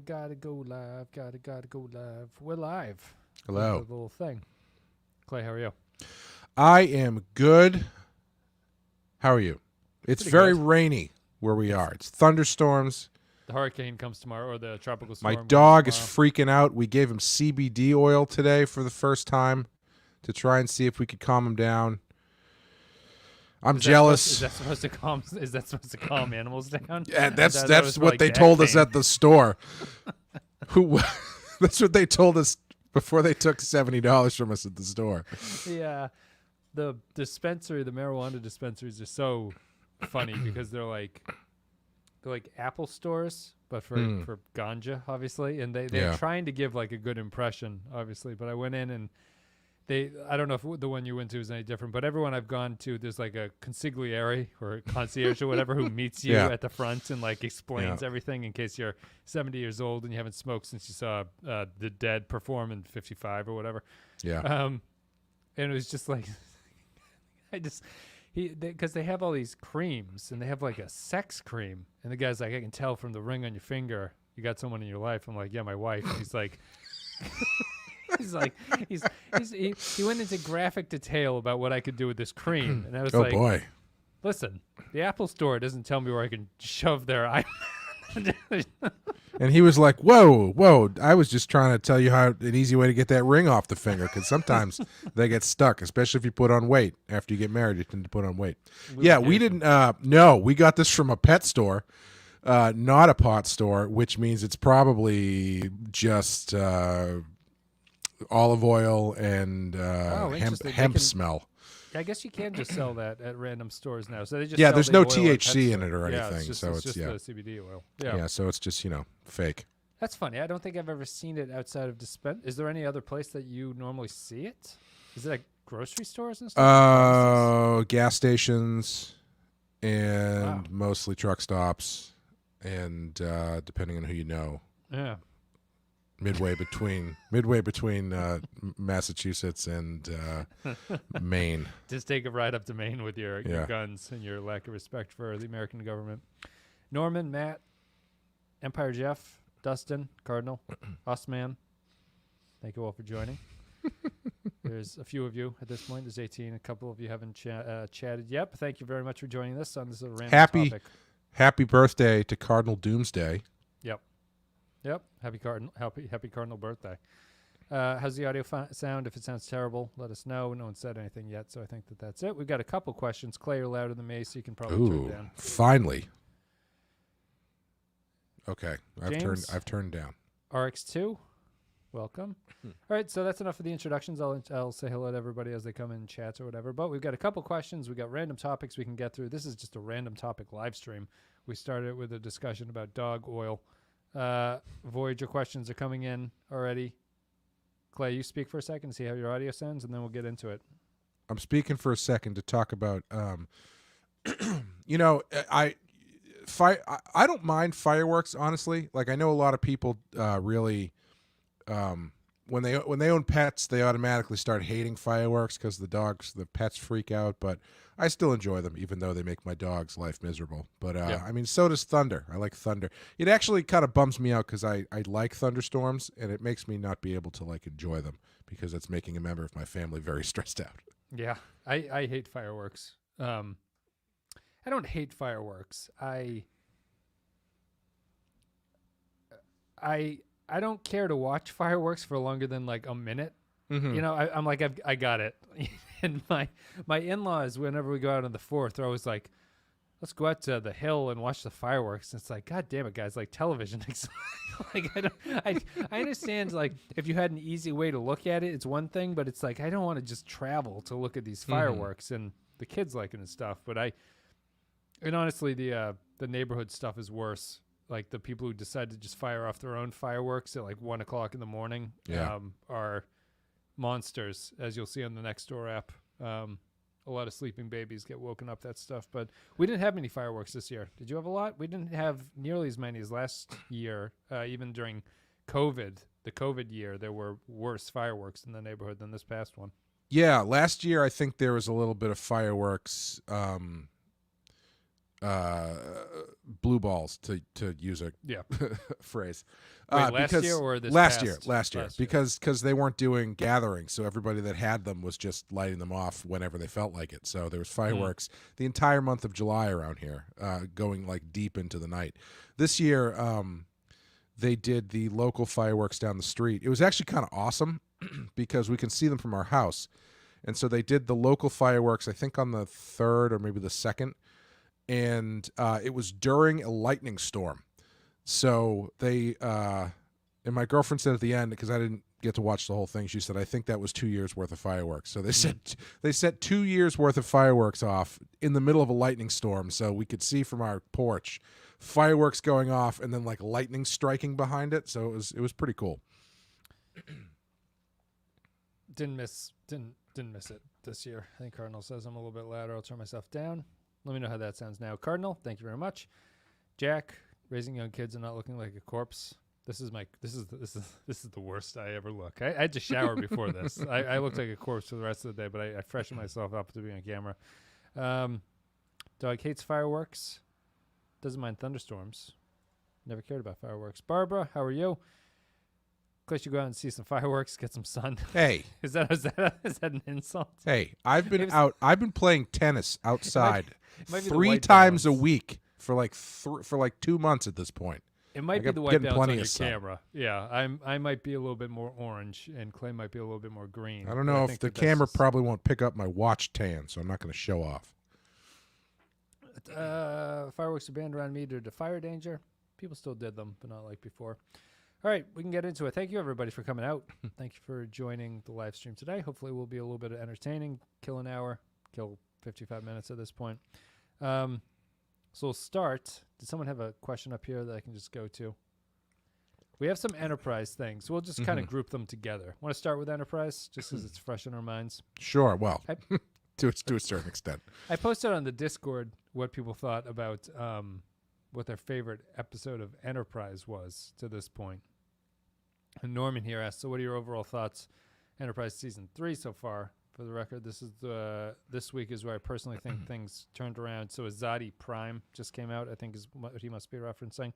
Gotta go live. Gotta go live. We're live. Hello. The little thing. Clay, how are you? I am good. How are you? It's Pretty very good. rainy where we are. It's thunderstorms. The hurricane comes tomorrow, or the tropical My storm dog comes is tomorrow. freaking out. We gave him CBD oil today for the first time to try and see if we could calm him down. I'm jealous. Is that supposed to calm? Is that supposed to calm animals down? Yeah, I thought it was that's for, what like, they back told us pain. at the store. Who? That's what they told us before they took $70 from us at the store. Yeah, the marijuana dispensaries are so funny because they're like Apple stores, but for ganja, obviously, and they're Yeah. trying to give like a good impression, obviously. But I went in and I don't know if the one you went to is any different, but everyone I've gone to, there's like a consigliere or a concierge or whatever who meets you Yeah. at the front and like explains everything in case you're 70 years old and you haven't smoked since you saw the Dead perform in 55 or whatever. Yeah. And it was just like, because they have all these creams and they have like a sex cream, and the guy's like, I can tell from the ring on your finger you got someone in your life. I'm like, yeah, my wife. He's like. He's like, he went into graphic detail about what I could do with this cream, and I was Oh like, boy. listen, the Apple Store doesn't tell me where I can shove their eye. And he was like, whoa, I was just trying to tell you how an easy way to get that ring off the finger, because sometimes they get stuck, especially if you put on weight. After you get married, you tend to put on weight. Yeah, we didn't, no, we got this from a pet store, not a pot store, which means it's probably just olive oil and interesting. hemp smell. I guess you can just sell that at random stores now. So they just Yeah, sell there's the no oil at pet THC in store. it or Yeah, anything, it's so just it's the CBD oil. Yeah, so it's just, fake. That's funny. I don't think I've ever seen it outside of Is there any other place that you normally see it? Is it like grocery stores and stuff? Gas stations and Wow. mostly truck stops, and depending on who you know, Yeah. midway between Massachusetts and Maine. Just take a ride up to Maine with your Yeah. guns and your lack of respect for the American government. Norman, Matt, Empire Jeff, Dustin, Cardinal, Usman, thank you all for joining. There's a few of you at this point. There's 18. A couple of you haven't chatted yet. But thank you very much for joining us on this random topic. Happy birthday to Cardinal Doomsday. Yep. Happy Cardinal birthday. How's the audio sound? If it sounds terrible, let us know. No one said anything yet, so I think that's it. We've got a couple questions. Clay, you're louder than me, so you can probably turn down. Finally. Okay, James? I've turned down. RX2, welcome. All right, so that's enough for the introductions. I'll say hello to everybody as they come in chats or whatever. But we've got a couple questions. We've got random topics we can get through. This is just a random topic live stream. We started with a discussion about dog oil. Voyager questions are coming in already. Clay, you speak for a second to see how your audio sounds, and then we'll get into it. I'm speaking for a second to talk about, I don't mind fireworks, honestly. Like, I know a lot of people really, when they own pets, they automatically start hating fireworks because the pets freak out. But I still enjoy them, even though they make my dog's life miserable. But I mean, so does thunder. I like thunder. It actually kind of bums me out because I like thunderstorms, and it makes me not be able to like enjoy them because it's making a member of my family very stressed out. Yeah, I hate fireworks. I don't hate fireworks. I don't care to watch fireworks for longer than like a minute. Mm-hmm. I'm like, I got it. And my in-laws, whenever we go out on the 4th, they're always like, let's go out to the hill and watch the fireworks. And it's like, God damn it, guys, like television. Like, I understand, like, if you had an easy way to look at it, it's one thing, but it's like, I don't want to just travel to look at these fireworks, and the kids like it and stuff. But honestly, the neighborhood stuff is worse. Like, the people who decide to just fire off their own fireworks at like 1 o'clock in the morning are monsters, as you'll see on the Nextdoor app. A lot of sleeping babies get woken up, that stuff. But we didn't have many fireworks this year. Did you have a lot? We didn't have nearly as many as last year. Even during COVID, the COVID year, there were worse fireworks in the neighborhood than this past one. Yeah, last year I think there was a little bit of fireworks blue balls to use a Yeah. phrase. Wait, last because year or this last past? year, last year, because they weren't doing gatherings, so everybody that had them was just lighting them off whenever they felt like it. So there was fireworks the entire month of July around here, going like deep into the night. This year, they did the local fireworks down the street. It was actually kind of awesome because we can see them from our house. And so they did the local fireworks, I think on the 3rd or maybe the 2nd. And it was during a lightning storm. So they, and my girlfriend said at the end, because I didn't get to watch the whole thing, she said, I think that was 2 years worth of fireworks. So they set 2 years worth of fireworks off in the middle of a lightning storm. So we could see from our porch fireworks going off and then like lightning striking behind it. So it was pretty cool. Didn't miss it this year. I think Cardinal says I'm a little bit louder. I'll turn myself down. Let me know how that sounds now. Cardinal, thank you very much. Jack, raising young kids and not looking like a corpse. This is the worst I ever look. I had to shower before this. I looked like a corpse for the rest of the day, but I freshened myself up to be on camera. Dog hates fireworks. Doesn't mind thunderstorms. Never cared about fireworks. Barbara, how are you? Clay should go out and see some fireworks, get some sun. Hey, is that an insult? Hey, I've been playing tennis outside it might be 3 times a week for like 2 months at this point. It might be the white balance on your camera. Yeah, I might be a little bit more orange, and Clay might be a little bit more green. I don't know if the camera probably won't pick up my watch tan, so I'm not going to show off. Fireworks are banned around me due to fire danger. People still did them, but not like before. All right, we can get into it. Thank you, everybody, for coming out. Thank you for joining the live stream today. Hopefully, we'll be a little bit entertaining. Kill an hour, kill 55 minutes at this point. So we'll start. Did someone have a question up here that I can just go to? We have some Enterprise things. We'll just kind of group them together. Want to start with Enterprise, just because it's fresh in our minds? Sure. Well, to a certain extent. I posted on the Discord what people thought about what their favorite episode of Enterprise was to this point. And Norman here asked, so what are your overall thoughts? Enterprise Season 3 so far. For the record, this week is where I personally think things turned around. So Azadi Prime just came out, I think is what he must be referencing.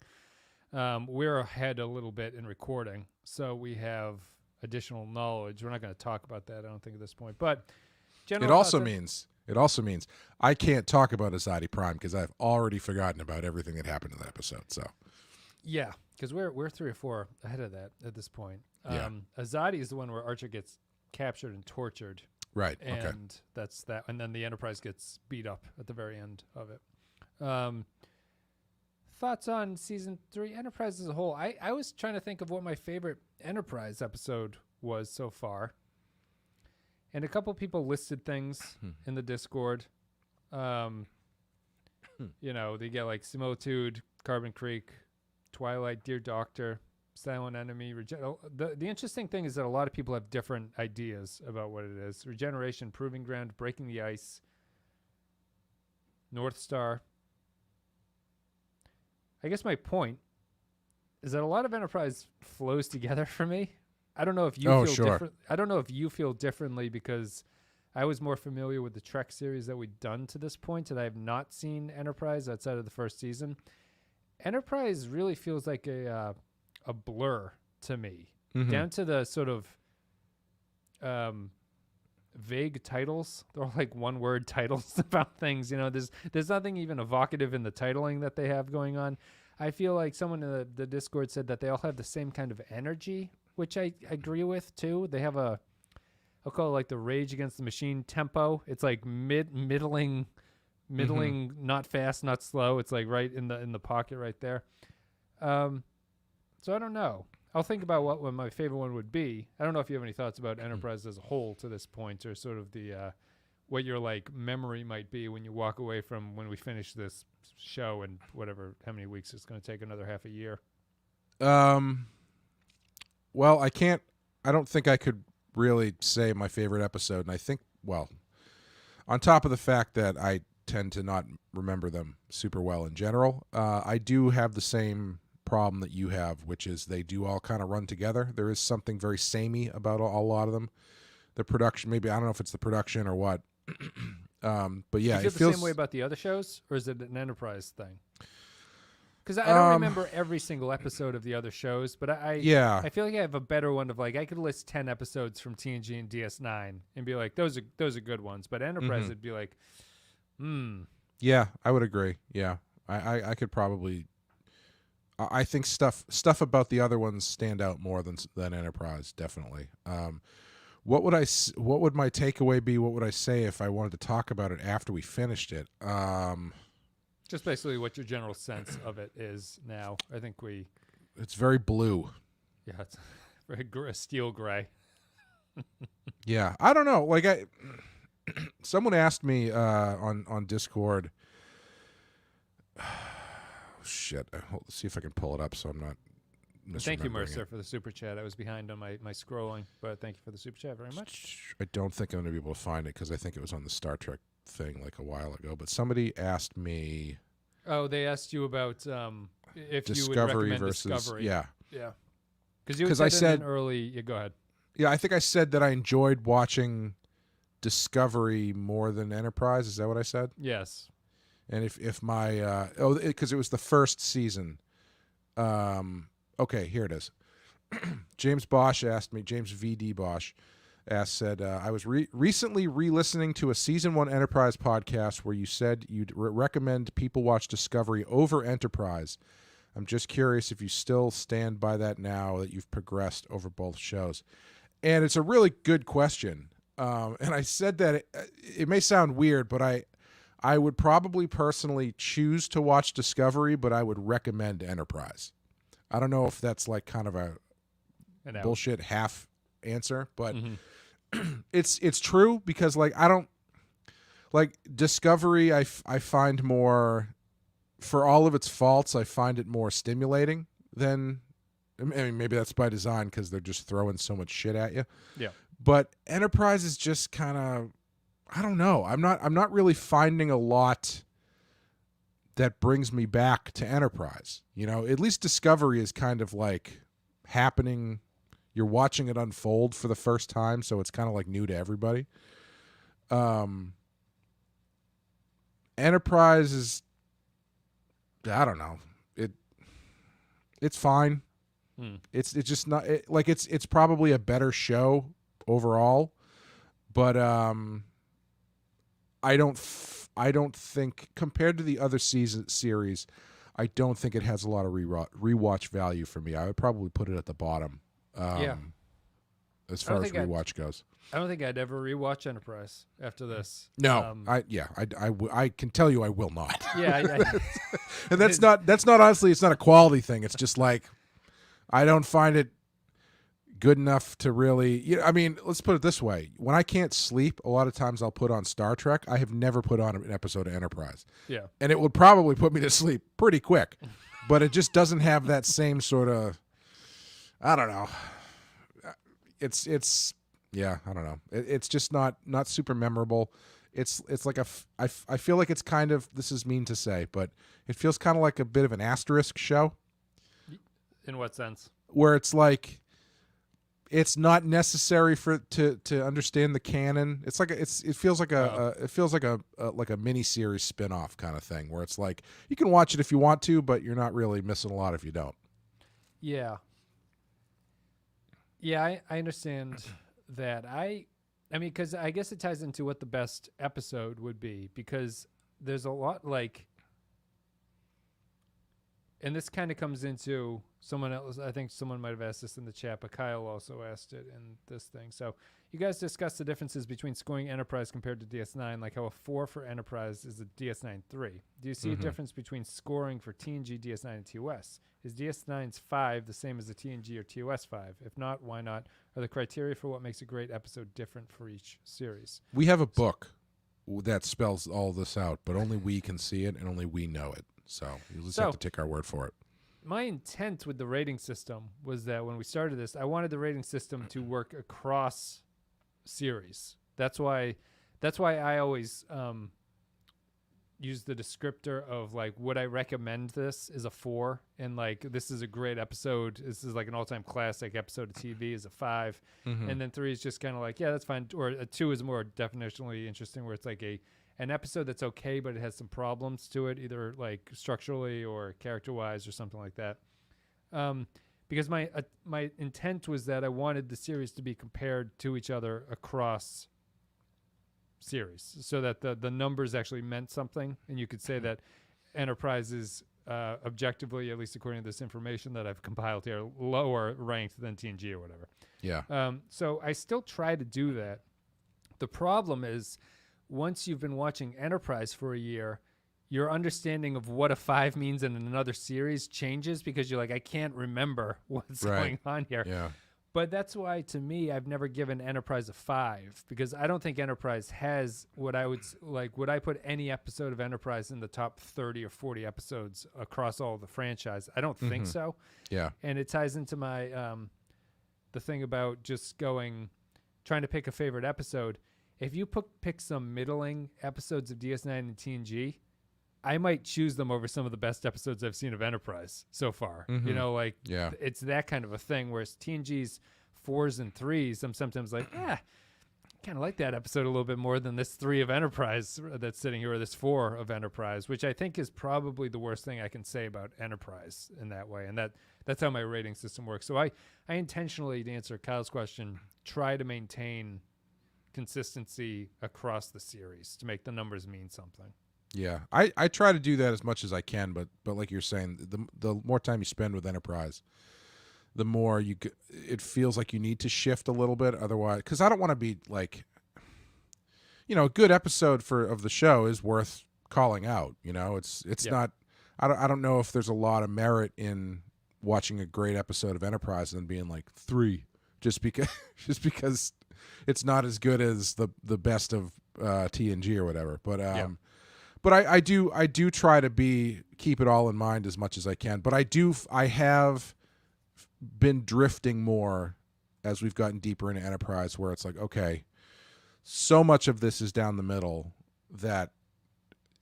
We're ahead a little bit in recording, so we have additional knowledge. We're not going to talk about that, I don't think, at this point. But it also means I can't talk about Azadi Prime because I've already forgotten about everything that happened in that episode. So yeah, because we're 3 or 4 ahead of that at this point. Yeah. Azadi is the one where Archer gets captured and tortured. Right. And okay. that's that. And then the Enterprise gets beat up at the very end of it. Thoughts on Season 3 Enterprise as a whole? I was trying to think of what my favorite Enterprise episode was so far. And a couple people listed things in the Discord. You know, they get like Similitude, Carbon Creek, Twilight, Dear Doctor, Silent Enemy. The interesting thing is that a lot of people have different ideas about what it is. Regeneration, Proving Ground, Breaking the Ice, North Star. I guess my point is that a lot of Enterprise flows together for me. I don't know if you feel different. I don't know if you feel differently because I was more familiar with the Trek series that we'd done to this point, and I have not seen Enterprise outside of the first season. Enterprise really feels like a blur to me, down to the sort of vague titles. They're all like one-word titles about things. You know, there's nothing even evocative in the titling that they have going on. I feel like someone in the Discord said that they all have the same kind of energy, which I agree with too. They have I'll call it like the Rage Against the Machine tempo. It's like middling, not fast, not slow. It's like right in the pocket right there. So I don't know. I'll think about what my favorite one would be. I don't know if you have any thoughts about Enterprise as a whole to this point, or sort of the what your like memory might be when you walk away from when we finish this show and whatever how many weeks it's going to take, another half a year. Well, I don't think I could really say my favorite episode, and I think, well, on top of the fact that I tend to not remember them super well in general, I do have the same problem that you have, which is they do all kind of run together. There is something very samey about a lot of them. The production, maybe, I don't know if it's the production or what, But yeah, Do you it feel feels the same way about the other shows, or is it an Enterprise thing? Because I don't remember every single episode of the other shows, but yeah. I feel like I have a better one of like I could list 10 episodes from TNG and DS9 and be like those are good ones, but Enterprise would be like, Yeah, I would agree. Yeah, I could probably. I think stuff about the other ones stand out more than Enterprise, definitely. What would my takeaway be? What would I say if I wanted to talk about it after we finished it? Just basically what your general sense of it is now. I think it's very blue. yeah, it's very steel gray. Yeah, I don't know. Like someone asked me on Discord. Shit, let's see if I can pull it up so I'm not misremembering. Thank you, Mercer, for the super chat. I was behind on my scrolling, but thank you for the super chat very much. I don't think I'm going to be able to find it because I think it was on the Star Trek thing like a while ago. But somebody asked me. Oh, they asked you about if Discovery you would recommend versus Discovery. yeah. Because I said early. Yeah, go ahead. Yeah, I think I said that I enjoyed watching Discovery more than Enterprise. Is that what I said? Yes. And if my because it was the first season. Okay, here it is. James Bosch asked me. James VD Bosch said I was recently re-listening to a season 1 Enterprise podcast where you said you'd recommend people watch Discovery over Enterprise. I'm just curious if you still stand by that now that you've progressed over both shows. And it's a really good question. And I said that it may sound weird, but I would probably personally choose to watch Discovery, but I would recommend Enterprise. I don't know if that's like kind of a bullshit half answer, but it's true because like I don't like Discovery. I find more, for all of its faults, I find it more stimulating than. I mean, maybe that's by design because they're just throwing so much shit at you. Yeah. But Enterprise is just kind of. I don't know. I'm not really finding a lot that brings me back to Enterprise. You know, at least Discovery is kind of like happening. You're watching it unfold for the first time, so it's kind of like new to everybody. Enterprise is, I don't know. It's fine. It's just not like it's probably a better show overall, but I don't think compared to the other series, I don't think it has a lot of rewatch value for me. I would probably put it at the bottom. As far as rewatch goes. I don't think I'd ever rewatch Enterprise after this. No, I can tell you I will not. Yeah, and that's not honestly. It's not a quality thing. It's just like I don't find it good enough to really. I mean, let's put it this way: when I can't sleep, a lot of times I'll put on Star Trek. I have never put on an episode of Enterprise. Yeah, and it would probably put me to sleep pretty quick, but it just doesn't have that same sort of. I don't know. It's yeah, I don't know. It's just not super memorable. It's like I feel like it's kind of, this is mean to say, but it feels kind of like a bit of an asterisk show. In what sense? Where it's like it's not necessary to understand the canon. It's like it feels like a mini series spin-off kind of thing where it's like you can watch it if you want to, but you're not really missing a lot if you don't. Yeah. Yeah, I understand that. I mean, because I guess it ties into what the best episode would be, because there's a lot like, and this kind of comes into someone else. I think someone might have asked this in the chat, but Kyle also asked it in this thing. So you guys discussed the differences between scoring Enterprise compared to DS9, like how a 4 for Enterprise is a DS9 3. Do you see a difference between scoring for TNG, DS9, and TOS? Is DS9's 5 the same as the TNG or TOS 5? If not, why not? Are the criteria for what makes a great episode different for each series? We have a book that spells all this out, but only we can see it and only we know it. So you just have to take our word for it. My intent with the rating system was that when we started this, I wanted the rating system to work across series. That's why I always use the descriptor of like, would I recommend this is a 4, and like this is a great episode, this is like an all-time classic episode of TV is a 5, and then 3 is just kind of like, yeah, that's fine, or a 2 is more definitionally interesting, where it's like an episode that's okay, but it has some problems to it, either like structurally or character-wise or something like that. Because my intent was that I wanted the series to be compared to each other across series, so that the numbers actually meant something, and you could say that Enterprise is objectively, at least according to this information that I've compiled here, lower ranked than TNG or whatever. Yeah. So I still try to do that. The problem is, once you've been watching Enterprise for a year, your understanding of what a 5 means in another series changes, because you're like, I can't remember what's going on here. Yeah. But that's why, to me, I've never given Enterprise a 5, because I don't think Enterprise has what I would like. Would I put any episode of Enterprise in the top 30 or 40 episodes across all the franchise? I don't think so. Yeah. And it ties into my the thing about just trying to pick a favorite episode. If you pick some middling episodes of DS9 and TNG, I might choose them over some of the best episodes I've seen of Enterprise so far. You know, like, it's that kind of a thing, whereas TNG's 4s and 3s, I'm sometimes like, kind of like that episode a little bit more than this 3 of Enterprise that's sitting here, or this 4 of Enterprise, which I think is probably the worst thing I can say about Enterprise in that way. And that's how my rating system works. So I intentionally, to answer Kyle's question, try to maintain consistency across the series to make the numbers mean something. Yeah, I try to do that as much as I can, but like you're saying, the more time you spend with Enterprise, the more it feels like you need to shift a little bit. Otherwise, because I don't want to be like, a good episode of the show is worth calling out. It's not. I don't know if there's a lot of merit in watching a great episode of Enterprise and being like 3, just because it's not as good as the best of TNG or whatever. But But I do try to keep it all in mind as much as I can. But I have been drifting more as we've gotten deeper into Enterprise, where it's like, okay, so much of this is down the middle that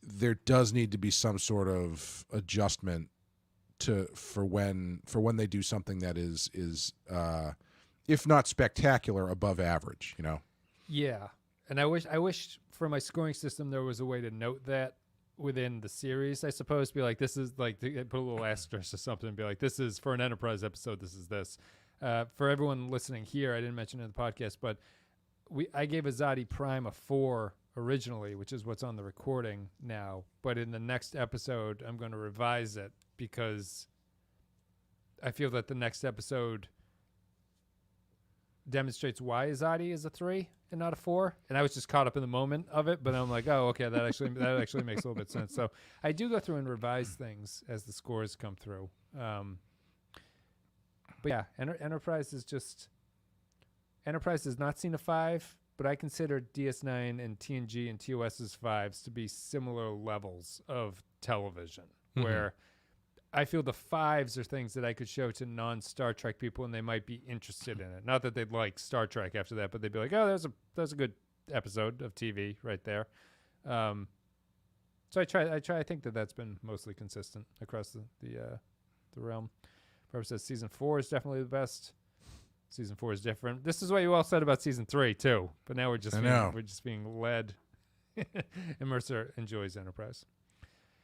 there does need to be some sort of adjustment for when they do something that is if not spectacular, above average. Yeah, and I wish for my scoring system there was a way to note that within the series, I suppose. Be like, this is like, put a little asterisk or something and be like, this is for an Enterprise episode, this is this. For everyone listening here, I didn't mention it in the podcast, but I gave Azadi Prime a 4 originally, which is what's on the recording now. But in the next episode, I'm going to revise it, because I feel that the next episode demonstrates why Azadi is a 3 and not a 4, and I was just caught up in the moment of it, but I'm like, oh, okay, that actually makes a little bit of sense. So I do go through and revise things as the scores come through. But yeah, Enterprise has not seen a 5, but I consider DS9 and TNG and TOS's 5s to be similar levels of television, where I feel the 5s are things that I could show to non-Star Trek people, and they might be interested in it. Not that they'd like Star Trek after that, but they'd be like, "Oh, there's a good episode of TV right there." So I try. I think that's been mostly consistent across the realm. Barbara says season 4 is definitely the best. Season 4 is different. This is what you all said about season 3 too. But now we're just being led. And Mercer enjoys Enterprise.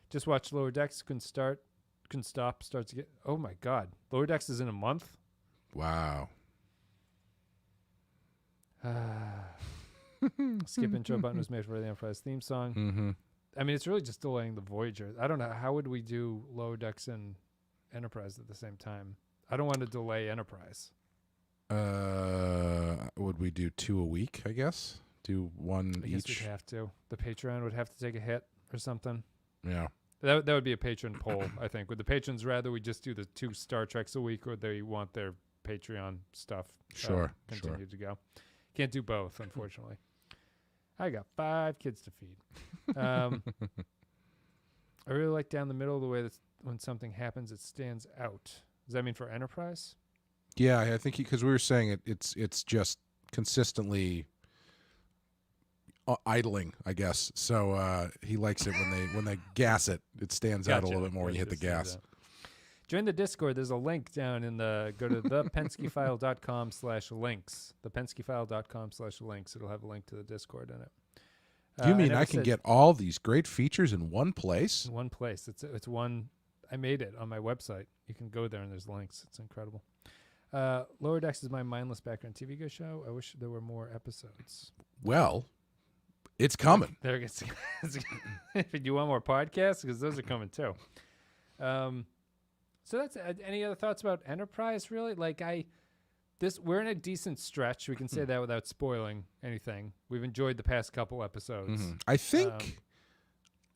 Just watched Lower Decks. Couldn't stop. Starts again. Oh my God, Lower Decks is in a month. Wow. Skip intro button was made for the Enterprise theme song. I mean, it's really just delaying the Voyager. I don't know, how would we do Lower Decks and Enterprise at the same time? I don't want to delay Enterprise. Would we do 2 a week? I guess do 1 I guess each. we'd have to. The Patreon would have to take a hit or something. Yeah. That would be a patron poll, I think. Would the patrons rather we just do the 2 Star Treks a week, or they want their Patreon stuff continue to go? Can't do both, unfortunately. I got 5 kids to feed. I really like down the middle the way that when something happens, it stands out. Does that mean for Enterprise? Yeah, I think because we were saying it's just consistently idling, I guess. So he likes it when they gas it. It stands out a little bit more when you hit the gas. Join the Discord. There's a link down in the, go to thepenskyfile.com/links. Thepenskyfile.com/links. It'll have a link to the Discord in it. Do you mean I can get all these great features in one place? In one place. It's one. I made it on my website. You can go there and there's links. It's incredible. Lower Decks is my mindless background TV show. I wish there were more episodes. Well, it's coming. There it gets. If you want more podcasts, because those are coming too. So that's any other thoughts about Enterprise? Really, we're in a decent stretch. We can say that without spoiling anything. We've enjoyed the past couple episodes. Mm-hmm. I think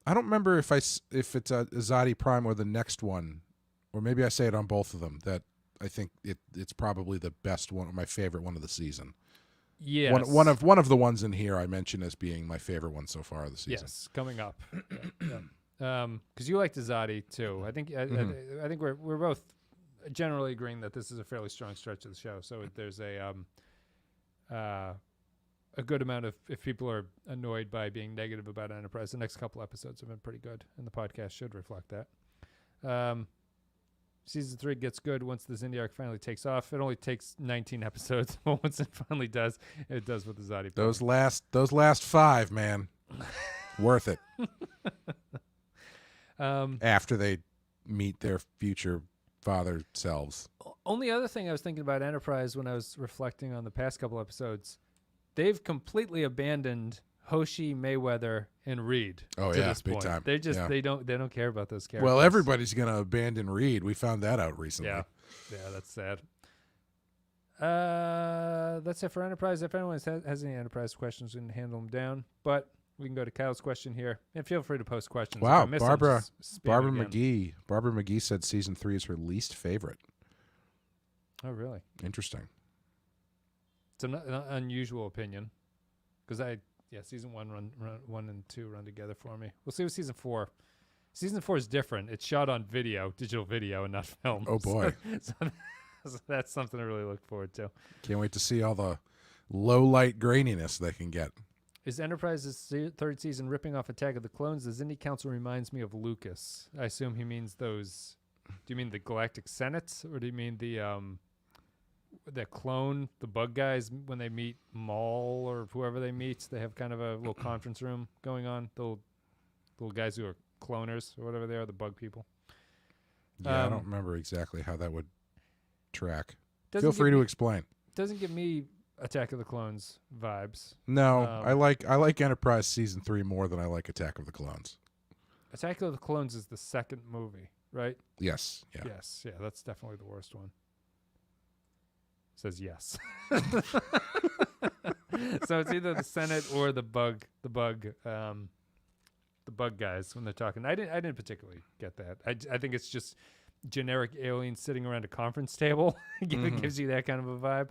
I don't remember if it's Azadi Prime or the next one, or maybe I say it on both of them. That I think it's probably the best one, or my favorite one of the season. Yes. One of the ones in here I mentioned as being my favorite one so far of the season. Yes, coming up. Because you liked Azadi too. I think I think we're both generally agreeing that this is a fairly strong stretch of the show. So there's a good amount of, if people are annoyed by being negative about Enterprise, the next couple episodes have been pretty good, and the podcast should reflect that. Season 3 gets good once the Xindi arc finally takes off. It only takes 19 episodes, but once it finally does, it does with the Azadi. Those last 5, man, worth it. After they meet their future father selves. Only other thing I was thinking about Enterprise when I was reflecting on the past couple episodes, they've completely abandoned Hoshi, Mayweather, and Reed. Oh to yeah, this big point. time. They just they don't care about those characters. Well, everybody's gonna abandon Reed. We found that out recently. Yeah, that's sad. That's it for Enterprise. If anyone has any Enterprise questions, we can handle them down. But we can go to Kyle's question here, and feel free to post questions. Wow, Barbara McGee. Barbara McGee said season 3 is her least favorite. Oh, really? Interesting. It's an unusual opinion, because season 1 and 2 run together for me. We'll see with season 4. Season 4 is different. It's shot on digital video, and not film. Oh boy, so that's something to really look forward to. Can't wait to see all the low light graininess they can get. Is Enterprise's third season ripping off Attack of the Clones? The Xindi Council reminds me of Lucas. I assume he means those. Do you mean the Galactic Senate, or do you mean the clone, the bug guys, when they meet Maul or whoever they meet? They have kind of a little conference room going on. The little guys who are cloners or whatever they are, the bug people. Yeah, I don't remember exactly how that would track. Feel Feel free to explain. Doesn't give me Attack of the Clones vibes. No, I like Enterprise season 3 more than I like Attack of the Clones. Attack of the Clones is the second movie, right? Yes. Yeah. Yes. Yeah, that's definitely the worst one. Says yes. So it's either the Senate or the bug guys when they're talking. I didn't particularly get that. I think it's just generic aliens sitting around a conference table. It gives you that kind of a vibe.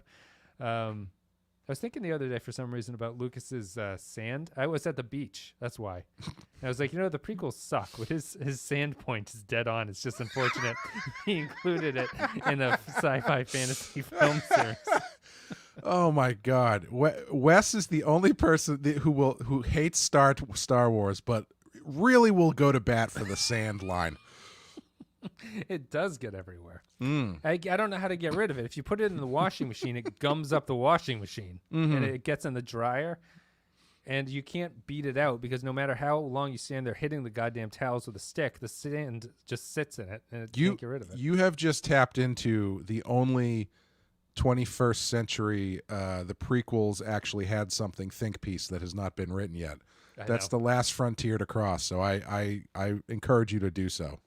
I was thinking the other day for some reason about Lucas's sand. I was at the beach. That's why. And I was like, the prequels suck. But his sand point is dead on. It's just unfortunate he included it in a sci-fi fantasy film series. Oh my God, Wes is the only person who hates Star Wars, but really will go to bat for the sand line. It does get everywhere. I don't know how to get rid of it. If you put it in the washing machine, it gums up the washing machine, and it gets in the dryer, and you can't beat it out because no matter how long you stand there hitting the goddamn towels with a stick, the sand just sits in it, and you can't get rid of it. You have just tapped into the only 21st century the prequels actually had something think piece that has not been written yet. That's the last frontier to cross, so I encourage you to do so.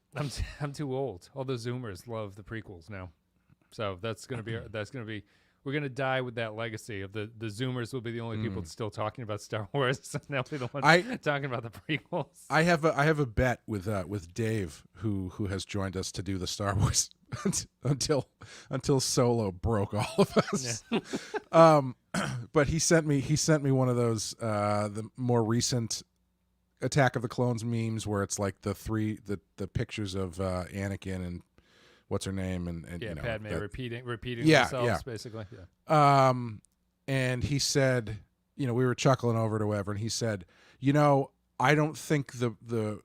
I'm too old. All the Zoomers love the prequels now, so that's gonna be we're gonna die with that legacy of the Zoomers will be the only people still talking about Star Wars, and they'll be the ones talking about the prequels. I have a bet with Dave who has joined us to do the Star Wars until Solo broke all of us. Yeah. But he sent me one of those the more recent Attack of the Clones memes where it's like the pictures of Anakin and what's her name and Padme repeating themselves basically. And he said, we were chuckling over it or whatever, and he said, I don't think the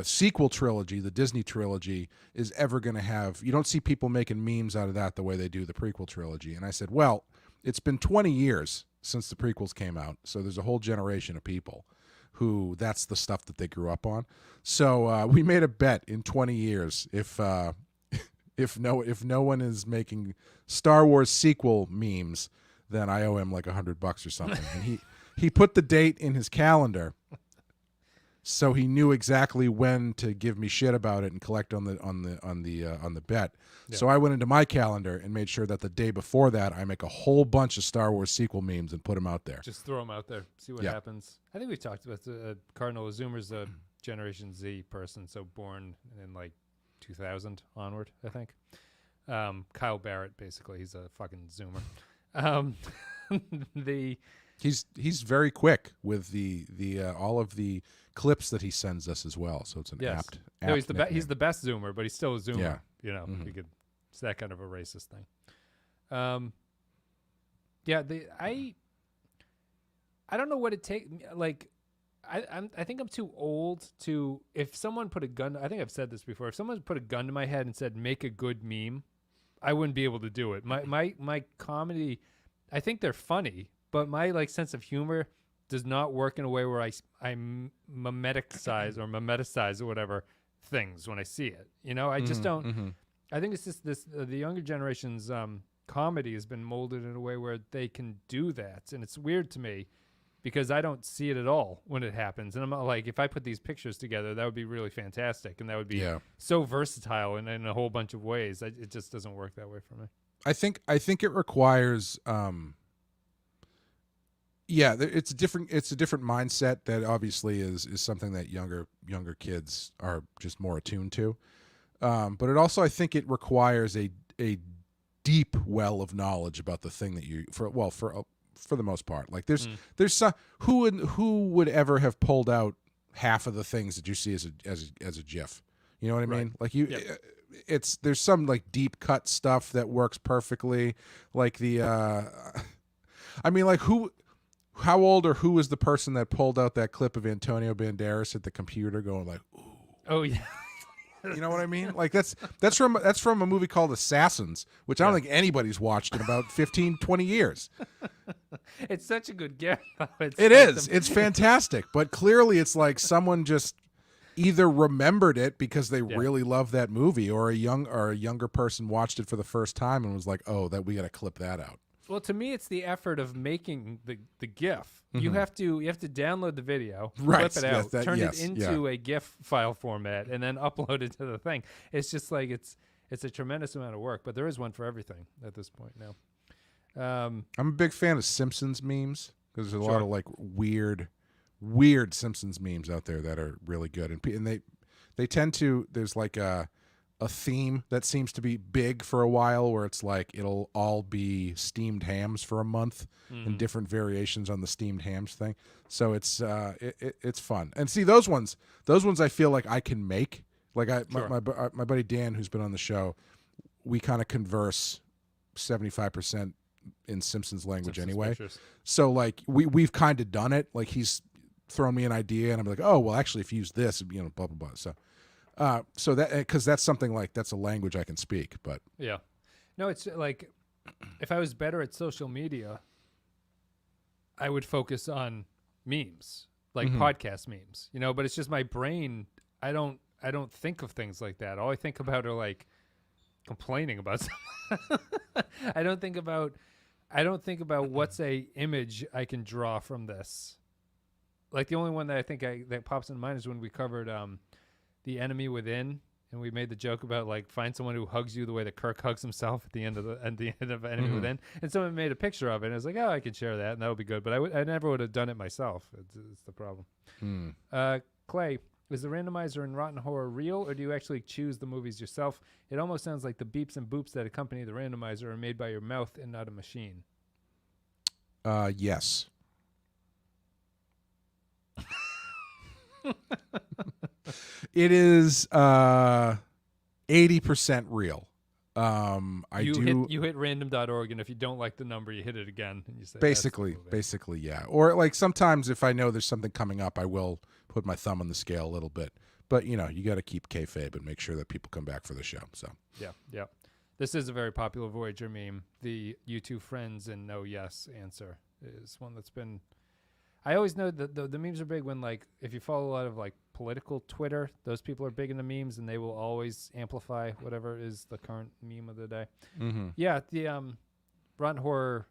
sequel trilogy, the Disney trilogy, is ever going to have. You don't see people making memes out of that the way they do the prequel trilogy. And I said, well, it's been 20 years since the prequels came out, so there's a whole generation of people who that's the stuff that they grew up on. So we made a bet in 20 years if no one is making Star Wars sequel memes, then I owe him like $100 or something. And he put the date in his calendar, so he knew exactly when to give me shit about it and collect on the bet. Yeah. So I went into my calendar and made sure that the day before that I make a whole bunch of Star Wars sequel memes and put them out there. Just throw them out there, see what happens. I think we talked about Cardinal Zoomer's a Generation Z person, so born in like 2000 onward, I think. Kyle Barrett, basically, he's a fucking Zoomer. He's very quick with the all of the clips that he sends us as well. So it's an apt. No, he's the best Zoomer, but he's still a Zoomer. Yeah. It's that kind of a racist thing. I don't know what it takes. Like, I think I'm too old to. If someone put a gun, I think I've said this before. If someone put a gun to my head and said make a good meme, I wouldn't be able to do it. My comedy, I think they're funny, but my like sense of humor does not work in a way where I mimeticize or whatever things when I see it. I just don't. Mm-hmm. I think it's just the younger generation's comedy has been molded in a way where they can do that, and it's weird to me because I don't see it at all when it happens. And I'm like, if I put these pictures together, that would be really fantastic, and that would be so versatile in a whole bunch of ways. It just doesn't work that way for me. I think it requires. It's a different mindset that obviously is something that younger kids are just more attuned to. But it also, I think it requires a deep well of knowledge about the thing that for the most part. Like there's some who would ever have pulled out half of the things that you see as a GIF. You know what I mean? Like there's some like deep cut stuff that works perfectly. Like how old or who was the person that pulled out that clip of Antonio Banderas at the computer going like, ooh. Oh yeah. You know what I mean? Like that's from a movie called Assassins, which I don't think anybody's watched in about 15, 20 years. It's such a good gif. It's fantastic. But clearly it's like someone just either remembered it because they really love that movie, or a younger person watched it for the first time and was like, oh, that we got to clip that out. Well, to me, it's the effort of making the GIF. Mm-hmm. You have to download the video, clip it out, turn it into a GIF file format, and then upload it to the thing. It's just like it's a tremendous amount of work, but there is one for everything at this point now. I'm a big fan of Simpsons memes because there's a lot of like weird Simpsons memes out there that are really good, and they tend to. There's like a theme that seems to be big for a while where it's like it'll all be steamed hams for a month and different variations on the steamed hams thing. So it's fun. And see those ones I feel like I can make. Like my buddy Dan, who's been on the show, we kind of converse 75% in Simpsons language anyway. Pictures. So like we've kind of done it. Like he's thrown me an idea and I'm like, oh well, actually if you use this, blah blah blah. So that because that's something like that's a language I can speak, but no, it's like if I was better at social media, I would focus on memes, like podcast memes, but it's just my brain. I don't think of things like that. All I think about are like complaining about something. I don't think about what's a image I can draw from this. Like the only one that I think that pops in mind is when we covered The Enemy Within, and we made the joke about like find someone who hugs you the way that Kirk hugs himself at the end of Enemy Within, and someone made a picture of it, and I was like, oh, I could share that, and that would be good, but I never would have done it myself. It's the problem. Clay, is the randomizer in Rotten Horror real, or do you actually choose the movies yourself? It almost sounds like the beeps and boops that accompany the randomizer are made by your mouth and not a machine. Yes. It is 80% real. You hit random.org, and if you don't like the number, you hit it again, and you say basically, yeah. Or like sometimes if I know there's something coming up, I will put my thumb on the scale a little bit. But you got to keep kayfabe and make sure that people come back for the show. So yeah. This is a very popular Voyager meme. The "you two friends" and "no yes" answer is one that's been. I always know that the memes are big when, like, if you follow a lot of like political Twitter, those people are big into memes, and they will always amplify whatever is the current meme of the day. Mm-hmm. Yeah, the Rotten Horror.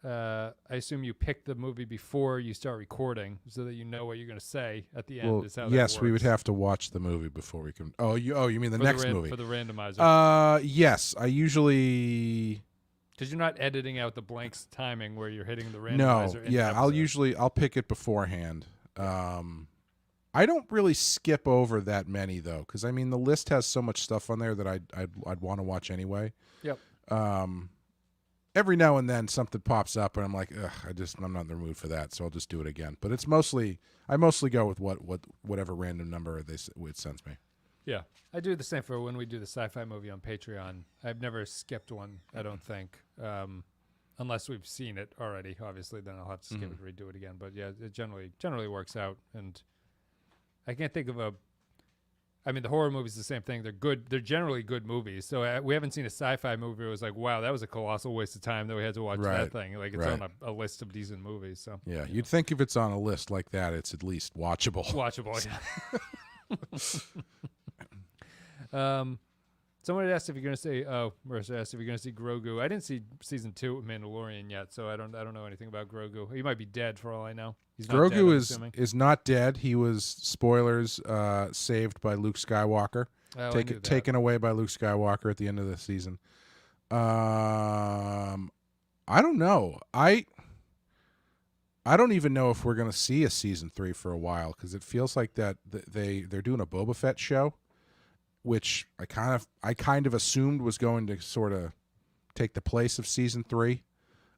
I assume you pick the movie before you start recording, so that you know what you're going to say at the end. Well, is how yes, that we would works. have to watch the movie before we can. Oh, you mean the next movie for the randomizer? Yes, I usually. Because you're not editing out the blanks timing where you're hitting the randomizer. No, yeah, episode. I'll pick it beforehand. I don't really skip over that many though, because I mean the list has so much stuff on there that I'd want to watch anyway. Yep. Every now and then something pops up and I'm like, ugh, I'm not in the mood for that, so I'll just do it again. But it's I mostly go with whatever random number it sends me. Yeah, I do the same for when we do the sci-fi movie on Patreon. I've never skipped one, I don't think, unless we've seen it already. Obviously, then I'll have to skip it and redo it again. But yeah, it generally works out, and I can't think of a. I mean, the horror movies the same thing. They're good. They're generally good movies. So we haven't seen a sci-fi movie where it was like, wow, that was a colossal waste of time that we had to watch that thing. Like it's on a list of decent movies. So yeah, you'd think if it's on a list like that, it's at least watchable. Yeah. Someone had asked if you're going to say. Marissa asked if you're going to see Grogu. I didn't see season 2 of Mandalorian yet, so I don't know anything about Grogu. He might be dead for all I know. He's not Grogu dead, is not dead. He was, spoilers, saved by Luke Skywalker. Taken away by Luke Skywalker at the end of the season. I don't know. I don't even know if we're going to see a season 3 for a while, because it feels like that they're doing a Boba Fett show, which I kind of assumed was going to sort of take the place of season 3.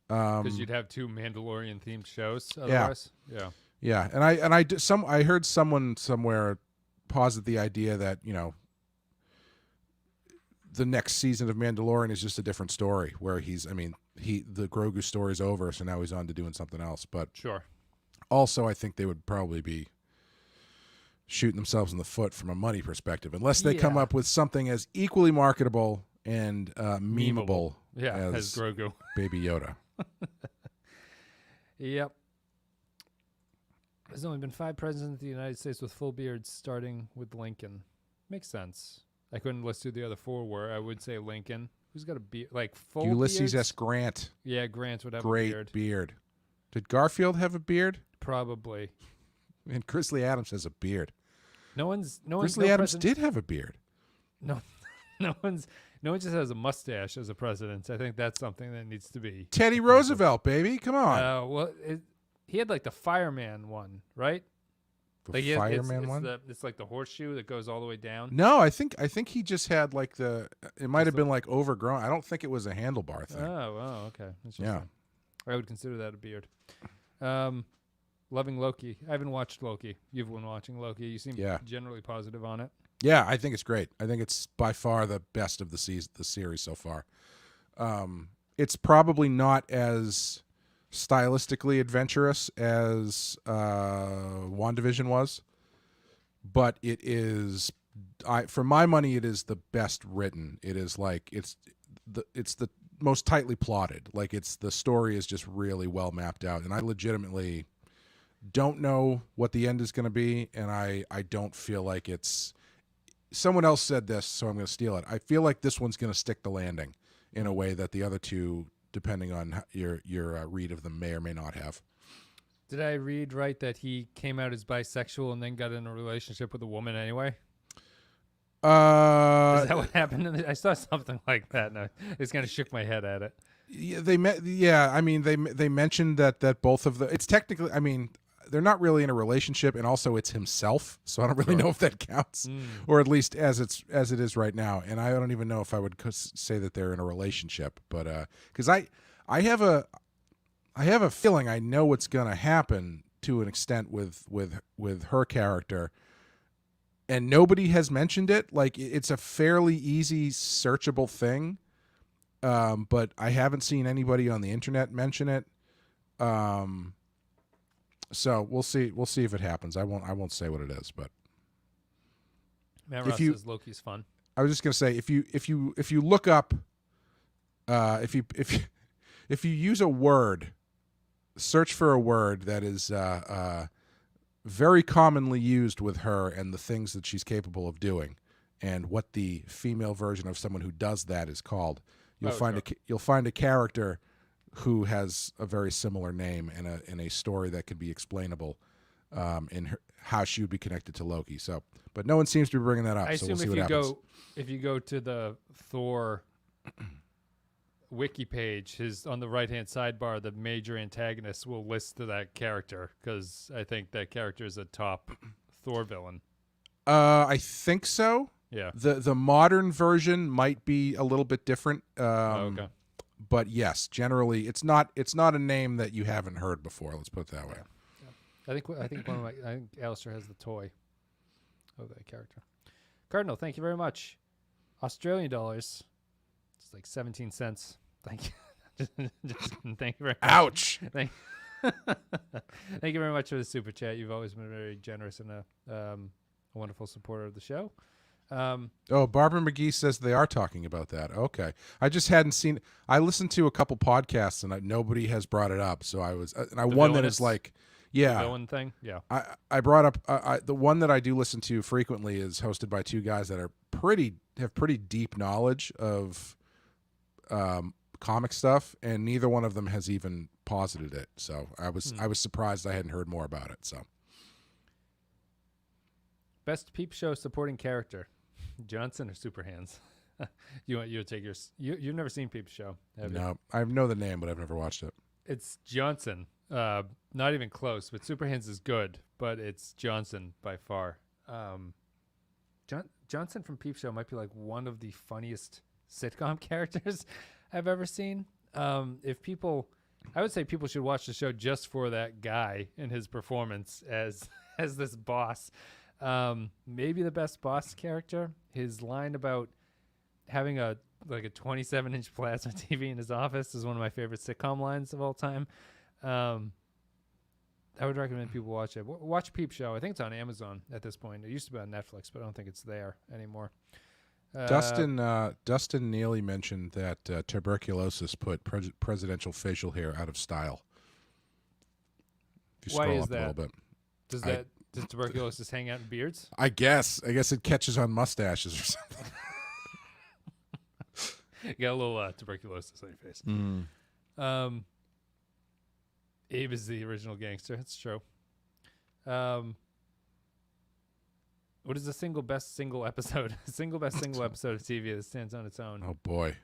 Because you'd have 2 Mandalorian themed shows otherwise. Yeah. And I heard someone somewhere posit the idea that, the next season of Mandalorian is just a different story where the Grogu story is over, so now he's on to doing something else. But sure. Also, I think they would probably be shooting themselves in the foot from a money perspective, unless they come up with something as equally marketable and memeable as Grogu. Baby Yoda. Yep. There's only been 5 presidents of the United States with full beards, starting with Lincoln. Makes sense. I couldn't list who the other 4 were. I would say Lincoln. Who's got a beard? Like full Ulysses beards? S. Grant. Yeah, Grant would have Great a beard. beard. Did Garfield have a beard? Probably. And Grizzly Adams has a beard. Grizzly Adams did have a beard. No one just has a mustache as a president. I think that's something that needs to be. Teddy Roosevelt, baby, come on. He had like the fireman one, right? The fireman one. It's like the horseshoe that goes all the way down. No, I think he just had like it might have been like overgrown. I don't think it was a handlebar thing. Oh, okay. Yeah, I would consider that a beard. Loving Loki. I haven't watched Loki. You've been watching Loki. You seem generally positive on it. Yeah, I think it's great. I think it's by far the best of the series so far. It's probably not as stylistically adventurous as WandaVision was, but it is. For my money, it is the best written. It is like it's the most tightly plotted. Like the story is just really well mapped out, and I legitimately don't know what the end is going to be, and I don't feel like it's. Someone else said this, so I'm going to steal it. I feel like this one's going to stick the landing in a way that the other two, depending on your read of them, may or may not have. Did I read right that he came out as bisexual and then got in a relationship with a woman anyway? Is that what happened? I saw something like that, and I just kind of shook my head at it. Yeah, I mean, they mentioned that both of the. It's technically, I mean, they're not really in a relationship, and also it's himself, so I don't really know if that counts, or at least as it is right now. And I don't even know if I would say that they're in a relationship, but because I have a feeling I know what's going to happen to an extent with her character, and nobody has mentioned it. Like it's a fairly easy searchable thing, but I haven't seen anybody on the internet mention it. So we'll see. We'll see if it happens. I won't say what it is, but Matt Ross says Loki's fun. I was just gonna say if you look up, if you use a word, search for a word that is very commonly used with her and the things that she's capable of doing, and what the female version of someone who does that is called, you'll find a character who has a very similar name in a story that could be explainable in how she would be connected to Loki. So, but no one seems to be bringing that up. I assume if you go to the Thor wiki page, on the right-hand sidebar, the major antagonist will list that character, because I think that character is a top Thor villain. I think so. Yeah. The modern version might be a little bit different. Okay. But yes, generally it's not a name that you haven't heard before. Let's put it that way. Yeah. I think Alistair has the toy of that character. Cardinal, thank you very much. Australian dollars. It's like 17 cents. Thank you. Thank you very much. Ouch. Thank you very much for the super chat. You've always been very generous and a wonderful supporter of the show. Barbara McGee says they are talking about that. Okay. I just hadn't seen. I listened to a couple podcasts and nobody has brought it up. So I was, and one that is like, yeah, the villain thing. Yeah. I brought up the one that I do listen to frequently is hosted by two guys that have pretty deep knowledge of comic stuff, and neither one of them has even posited it. So I was surprised I hadn't heard more about it. So best Peep Show supporting character, Johnson or Superhands? You take yours. You've never seen Peep Show, have you? No, I know the name, but I've never watched it. It's Johnson. Not even close. But Superhands is good, but it's Johnson by far. Johnson from Peep Show might be like one of the funniest sitcom characters I've ever seen. I would say people should watch the show just for that guy and his performance as this boss. Maybe the best boss character. His line about having a 27-inch plasma TV in his office is one of my favorite sitcom lines of all time. I would recommend people watch it. Watch Peep Show. I think it's on Amazon at this point. It used to be on Netflix, but I don't think it's there anymore. Dustin Neely mentioned that tuberculosis put presidential facial hair out of style. If you scroll up a little bit. Does tuberculosis hang out in beards? I guess it catches on mustaches or something. You got a little tuberculosis on your face. Abe is the original gangster. That's true. What is the single best episode of TV that stands on its own? Oh boy,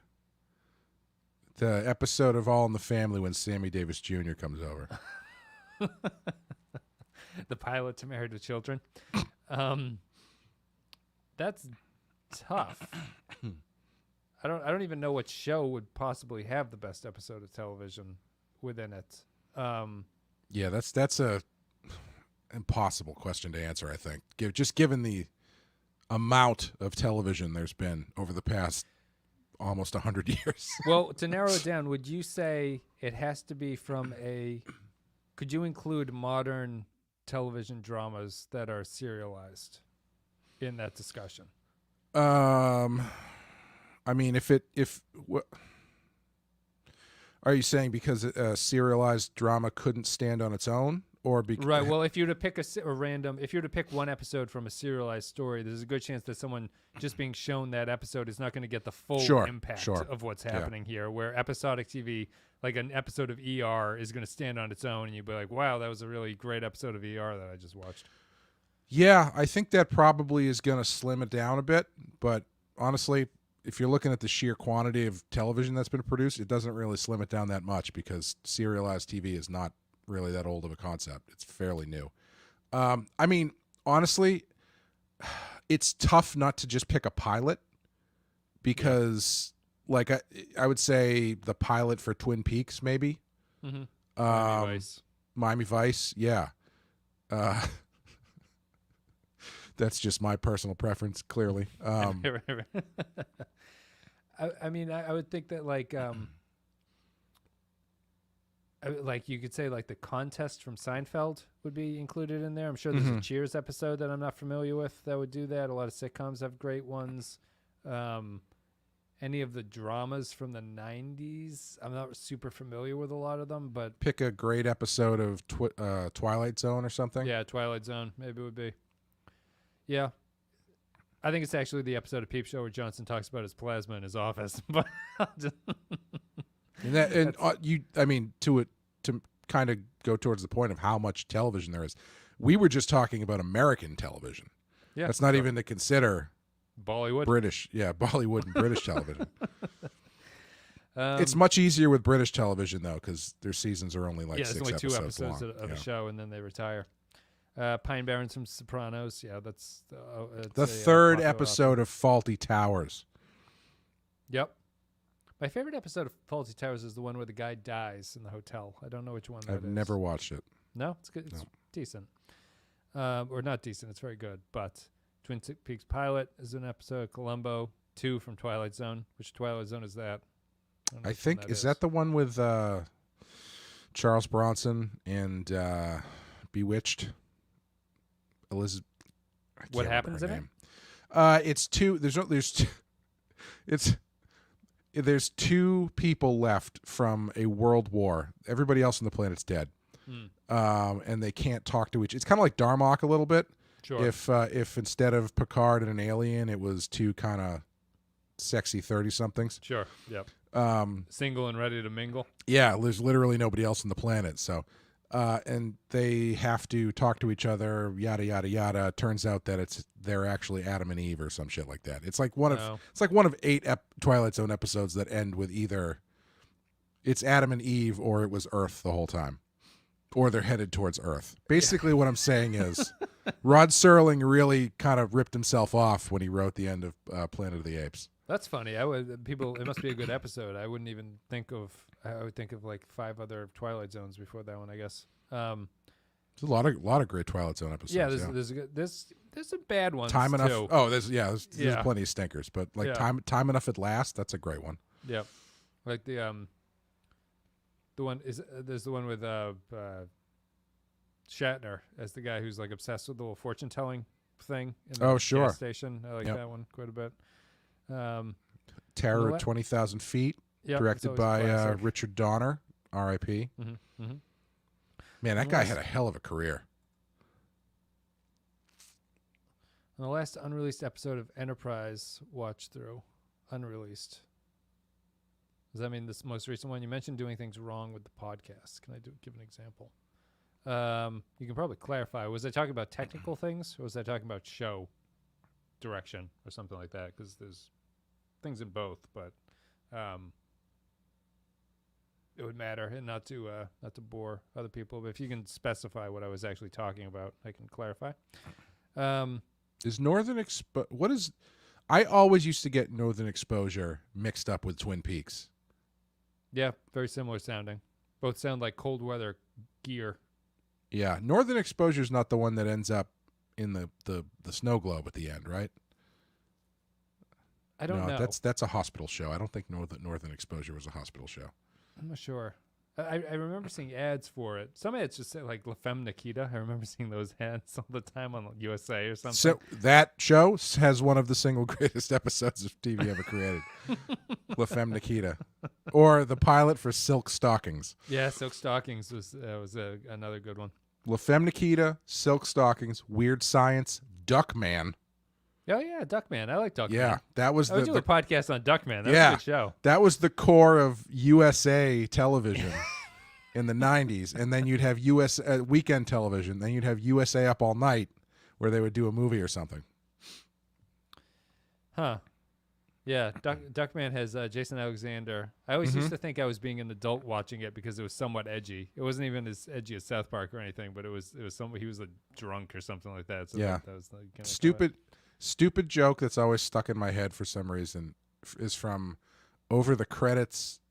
the episode of All in the Family when Sammy Davis Jr. comes over. The pilot to Married with Children. That's tough. I don't even know what show would possibly have the best episode of television within it. Yeah, that's a impossible question to answer, I think. Given the amount of television there's been over the past almost 100 years. Well, to narrow it down, would you say it has to be from could you include modern television dramas that are serialized in that discussion? I mean, are you saying because a serialized drama couldn't stand on its own, or because right? Well, if you were to pick if you were to pick one episode from a serialized story, there's a good chance that someone just being shown that episode is not going to get the full impact of what's happening here. Where episodic TV, like an episode of ER, is going to stand on its own, and you'd be like, "Wow, that was a really great episode of ER that I just watched." Yeah, I think that probably is going to slim it down a bit, but honestly, if you're looking at the sheer quantity of television that's been produced, it doesn't really slim it down that much because serialized TV is not really that old of a concept. It's fairly new. I mean, honestly, it's tough not to just pick a pilot because, like, I would say the pilot for Twin Peaks, maybe. Mm-hmm. Miami Vice, yeah. That's just my personal preference, clearly. I mean, I would think that like you could say like the contest from Seinfeld would be included in there. I'm sure there's a Cheers episode that I'm not familiar with that would do that. A lot of sitcoms have great ones. Any of the dramas from the 90s, I'm not super familiar with a lot of them, but Pick a great episode of Twilight Zone or something. yeah, Twilight Zone maybe it would be. Yeah. I think it's actually the episode of Peep Show where Johnson talks about his plasma in his office. But I mean, to kind of go towards the point of how much television there is, we were just talking about American television. yeah, That's not even to consider Bollywood. British, Bollywood and British television. It's Um, much easier with British television though, because their seasons are only like yeah, there's 6 only 2 episodes long. of a show, and then they retire. Pine Barrens from Sopranos. Yeah, that's The third episode of Faulty Towers. Yep. My favorite episode of Faulty Towers is the one where the guy dies in the hotel. I don't know which one that I've is. never watched it. No, it's good. It's No. decent. Or not decent. It's very good. But Twin Peaks Pilot is an episode. Columbo 2 from Twilight Zone. Which Twilight Zone is that? don't know I which one think is that the one with Charles Bronson and Bewitched? Elizabeth. What happens in it? It's two. There's 2 people left from a world war. Everybody else on the planet's dead, and they can't talk to each. It's kind of like Darmok a little bit. Sure. If instead of Picard and an alien, it was 2 kind of sexy 30-somethings. Sure. Yep. Single and ready to mingle. Yeah, there's literally nobody else on the planet. So, and they have to talk to each other. Yada yada yada. Turns out that they're actually Adam and Eve or some shit like that. It's like one of 8 Twilight Zone episodes that end with either it's Adam and Eve or it was Earth the whole time, or they're headed towards Earth. Basically, what I'm saying is, Rod Serling really kind of ripped himself off when he wrote the end of Planet of the Apes. That's funny. It must be a good episode. I wouldn't even think of. I would think of like 5 other Twilight Zones before that one, I guess. There's a lot of great Twilight Zone episodes. Yeah, there's some bad ones. Time enough. Too. Oh, there's plenty of stinkers, but like Yeah. time enough at last. That's a great one. Yep. Like the one is there's the one with Shatner as the guy who's like obsessed with the little fortune telling thing in the sure. gas station. I like that one quite a bit. Terror at 20,000 Feet, Yep, directed it's always a by classic. Richard Donner, R.I.P. Mm-hmm. Mm-hmm. Man, that guy had a hell of a career. And the last unreleased episode of Enterprise watch through, unreleased. Does that mean this most recent one? You mentioned doing things wrong with the podcast. Can I give an example? You can probably clarify. Was I talking about technical things, or was I talking about show direction or something like that? Because there's things in both, but it would matter, and not to bore other people. But if you can specify what I was actually talking about, I can clarify. Is Northern what is? I always used to get Northern Exposure mixed up with Twin Peaks. Yeah, very similar sounding. Both sound like cold weather gear. Yeah, Northern Exposure is not the one that ends up in the snow globe at the end, right? I don't know. That's a hospital show. I don't think Northern Exposure was a hospital show. I'm not sure. I remember seeing ads for it. Some ads just say like La Femme Nikita. I remember seeing those ads all the time on USA or something. So that show has one of the single greatest episodes of TV ever created. La Femme Nikita. Or the pilot for Silk Stockings. Yeah, Silk Stockings was another good one. La Femme Nikita, Silk Stockings, Weird Science, Duckman. Oh yeah, Duckman. I like Duckman. Yeah, that was I would do a podcast on Duckman. That was a good show. That was the core of USA television in the 90s. And then you'd have weekend television. Then you'd have USA Up All Night where they would do a movie or something. Huh. Yeah, Duckman has Jason Alexander. I always used to think I was being an adult watching it because it was somewhat edgy. It wasn't even as edgy as South Park or anything, but it was he was a drunk or something like that. So that was like Stupid joke that's always stuck in my head for some reason is from over the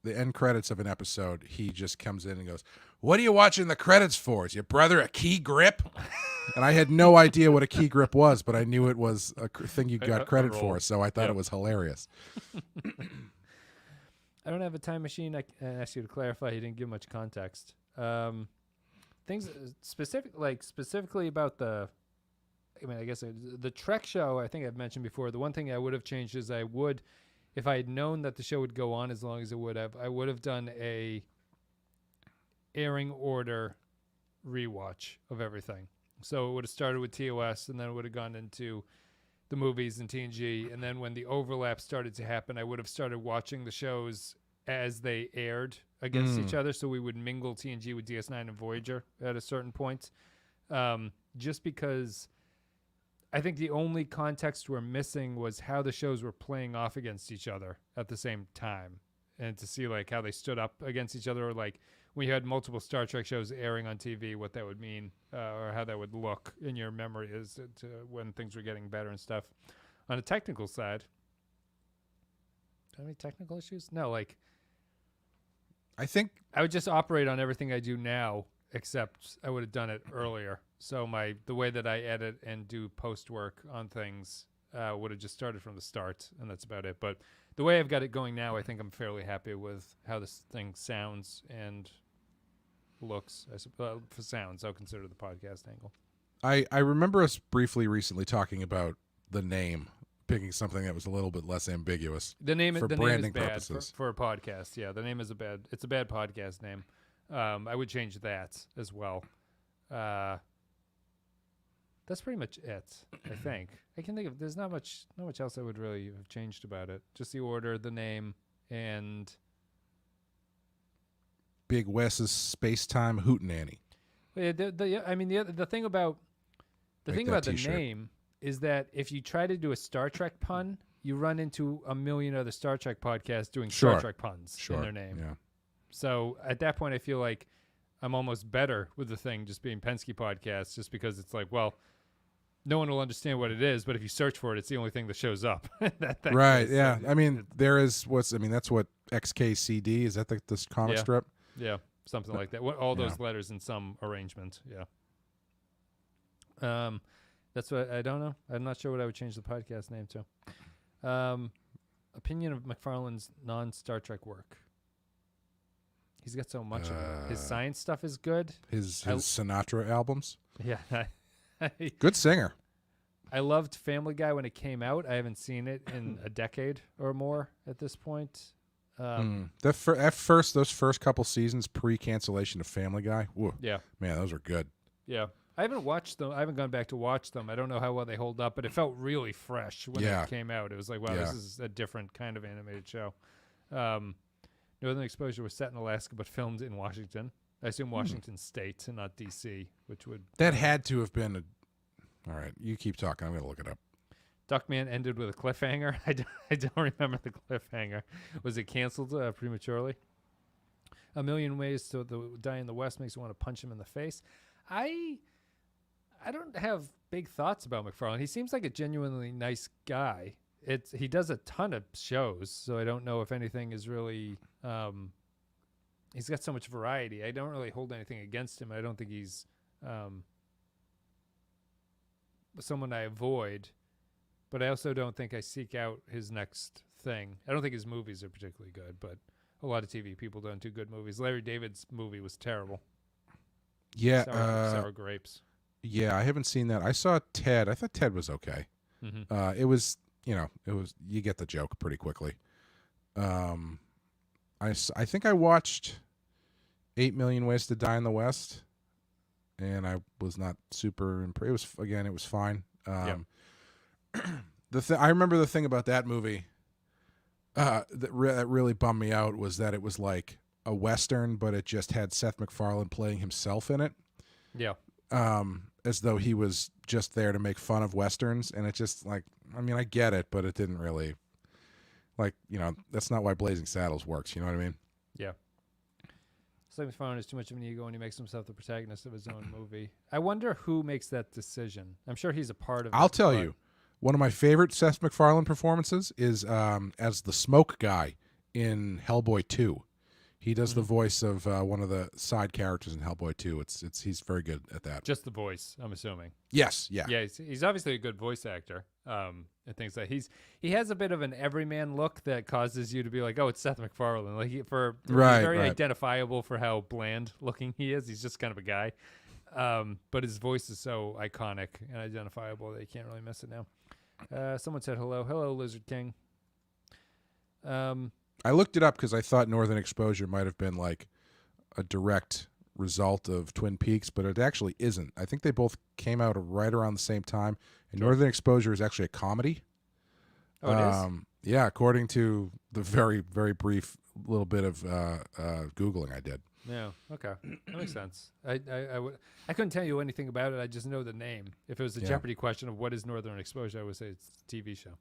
end credits of an episode. He just comes in and goes, "What are you watching the credits for? Is your brother a key grip?" And I had no idea what a key grip was, but I knew it was a thing you got credit roll. for, so I thought it was hilarious. I don't have a time machine. I asked you to clarify. You didn't give much context. Things specifically about the. I mean, I guess the Trek show. I think I've mentioned before. The one thing I would have changed is I would, if I had known that the show would go on as long as it would have, I would have done a airing order rewatch of everything. So it would have started with TOS, and then it would have gone into the movies and TNG, and then when the overlap started to happen, I would have started watching the shows as they aired against each other. So we would mingle TNG with DS9 and Voyager at a certain point, just because I think the only context we're missing was how the shows were playing off against each other at the same time, and to see like how they stood up against each other, or like when you had multiple Star Trek shows airing on TV, what that would mean, or how that would look in your memory as to when things were getting better and stuff. On a technical side, do I have any technical issues? No, like I think I would just operate on everything I do now, except I would have done it earlier. So the way that I edit and do post work on things would have just started from the start, and that's about it. But the way I've got it going now, I think I'm fairly happy with how this thing sounds and looks. For sounds, I'll consider the podcast angle. I remember us briefly recently talking about the name, picking something that was a little bit less ambiguous. The name for the branding name is bad purposes. for a podcast. Yeah, the name is it's a bad podcast name. I would change that as well. That's pretty much it, I think. I can think of there's not much else I would really have changed about it. Just the order, the name, and Big Wes's space-time hootenanny. The thing about the name is that if you try to do a Star Trek pun, you run into a million other Star Trek podcasts doing Star Trek puns in their name. Yeah. So at that point, I feel like I'm almost better with the thing just being Penske Podcast, just because it's like, well, no one will understand what it is, but if you search for it, it's the only thing that shows up. Right, yeah. I mean, that's what XKCD, is that this comic strip? Yeah, something like that. All those letters in some arrangement, yeah. That's what, I don't know. I'm not sure what I would change the podcast name to. Opinion of McFarlane's non-Star Trek work. He's got so much of it. His science stuff is good. His Sinatra albums. Yeah. Good singer. I loved Family Guy when it came out. I haven't seen it in a decade or more at this point. Those first couple seasons pre-cancellation of Family Guy. Whoa, yeah, man, those are good. Yeah, I haven't watched them. I haven't gone back to watch them. I don't know how well they hold up, but it felt really fresh when it came out. It was like, wow, this is a different kind of animated show. Northern Exposure was set in Alaska but filmed in Washington. I assume Washington State and not D.C., which would... That had to have been All right, you keep talking. I'm going to look it up. Duckman ended with a cliffhanger. I don't remember the cliffhanger. Was it canceled prematurely? A Million Ways to Die in the West makes you want to punch him in the face. I don't have big thoughts about McFarlane. He seems like a genuinely nice guy. He does a ton of shows, so I don't know if anything is really... he's got so much variety. I don't really hold anything against him. I don't think he's someone I avoid, but I also don't think I seek out his next thing. I don't think his movies are particularly good, but a lot of TV people don't do good movies. Larry David's movie was terrible. Yeah. Sour Grapes. Yeah, I haven't seen that. I saw Ted. I thought Ted was okay. Mm-hmm. It was, you get the joke pretty quickly. I think I watched 8 Million Ways to Die in the West, and I was not super impressed. It was fine. I remember the thing about that movie that really bummed me out was that it was like a Western, but it just had Seth MacFarlane playing himself in it. Yeah. As though he was just there to make fun of Westerns, and it just I get it, but it didn't really... that's not why Blazing Saddles works. You know what I mean? Yeah. Seth MacFarlane is too much of an ego when he makes himself the protagonist of his own movie. I wonder who makes that decision. I'm sure he's a part of it. I'll tell you. One of my favorite Seth MacFarlane performances is as the smoke guy in Hellboy 2. He does the voice of one of the side characters in Hellboy 2. He's very good at that. Just the voice, I'm assuming. Yes, yeah. Yeah, he's obviously a good voice actor. And things like he has a bit of an everyman look that causes you to be like, oh, it's Seth MacFarlane. Like he's very identifiable for how bland looking he is. He's just kind of a guy. But his voice is so iconic and identifiable that you can't really miss it now. Someone said hello. Hello, Lizard King. I looked it up because I thought Northern Exposure might have been like a direct result of Twin Peaks, but it actually isn't. I think they both came out right around the same time, and Northern Exposure is actually a comedy. Oh, it is? Yeah, according to the very, very brief little bit of Googling I did. Yeah, okay. That makes sense. I couldn't tell you anything about it. I just know the name. If it was a Jeopardy question of what is Northern Exposure, I would say it's a TV show.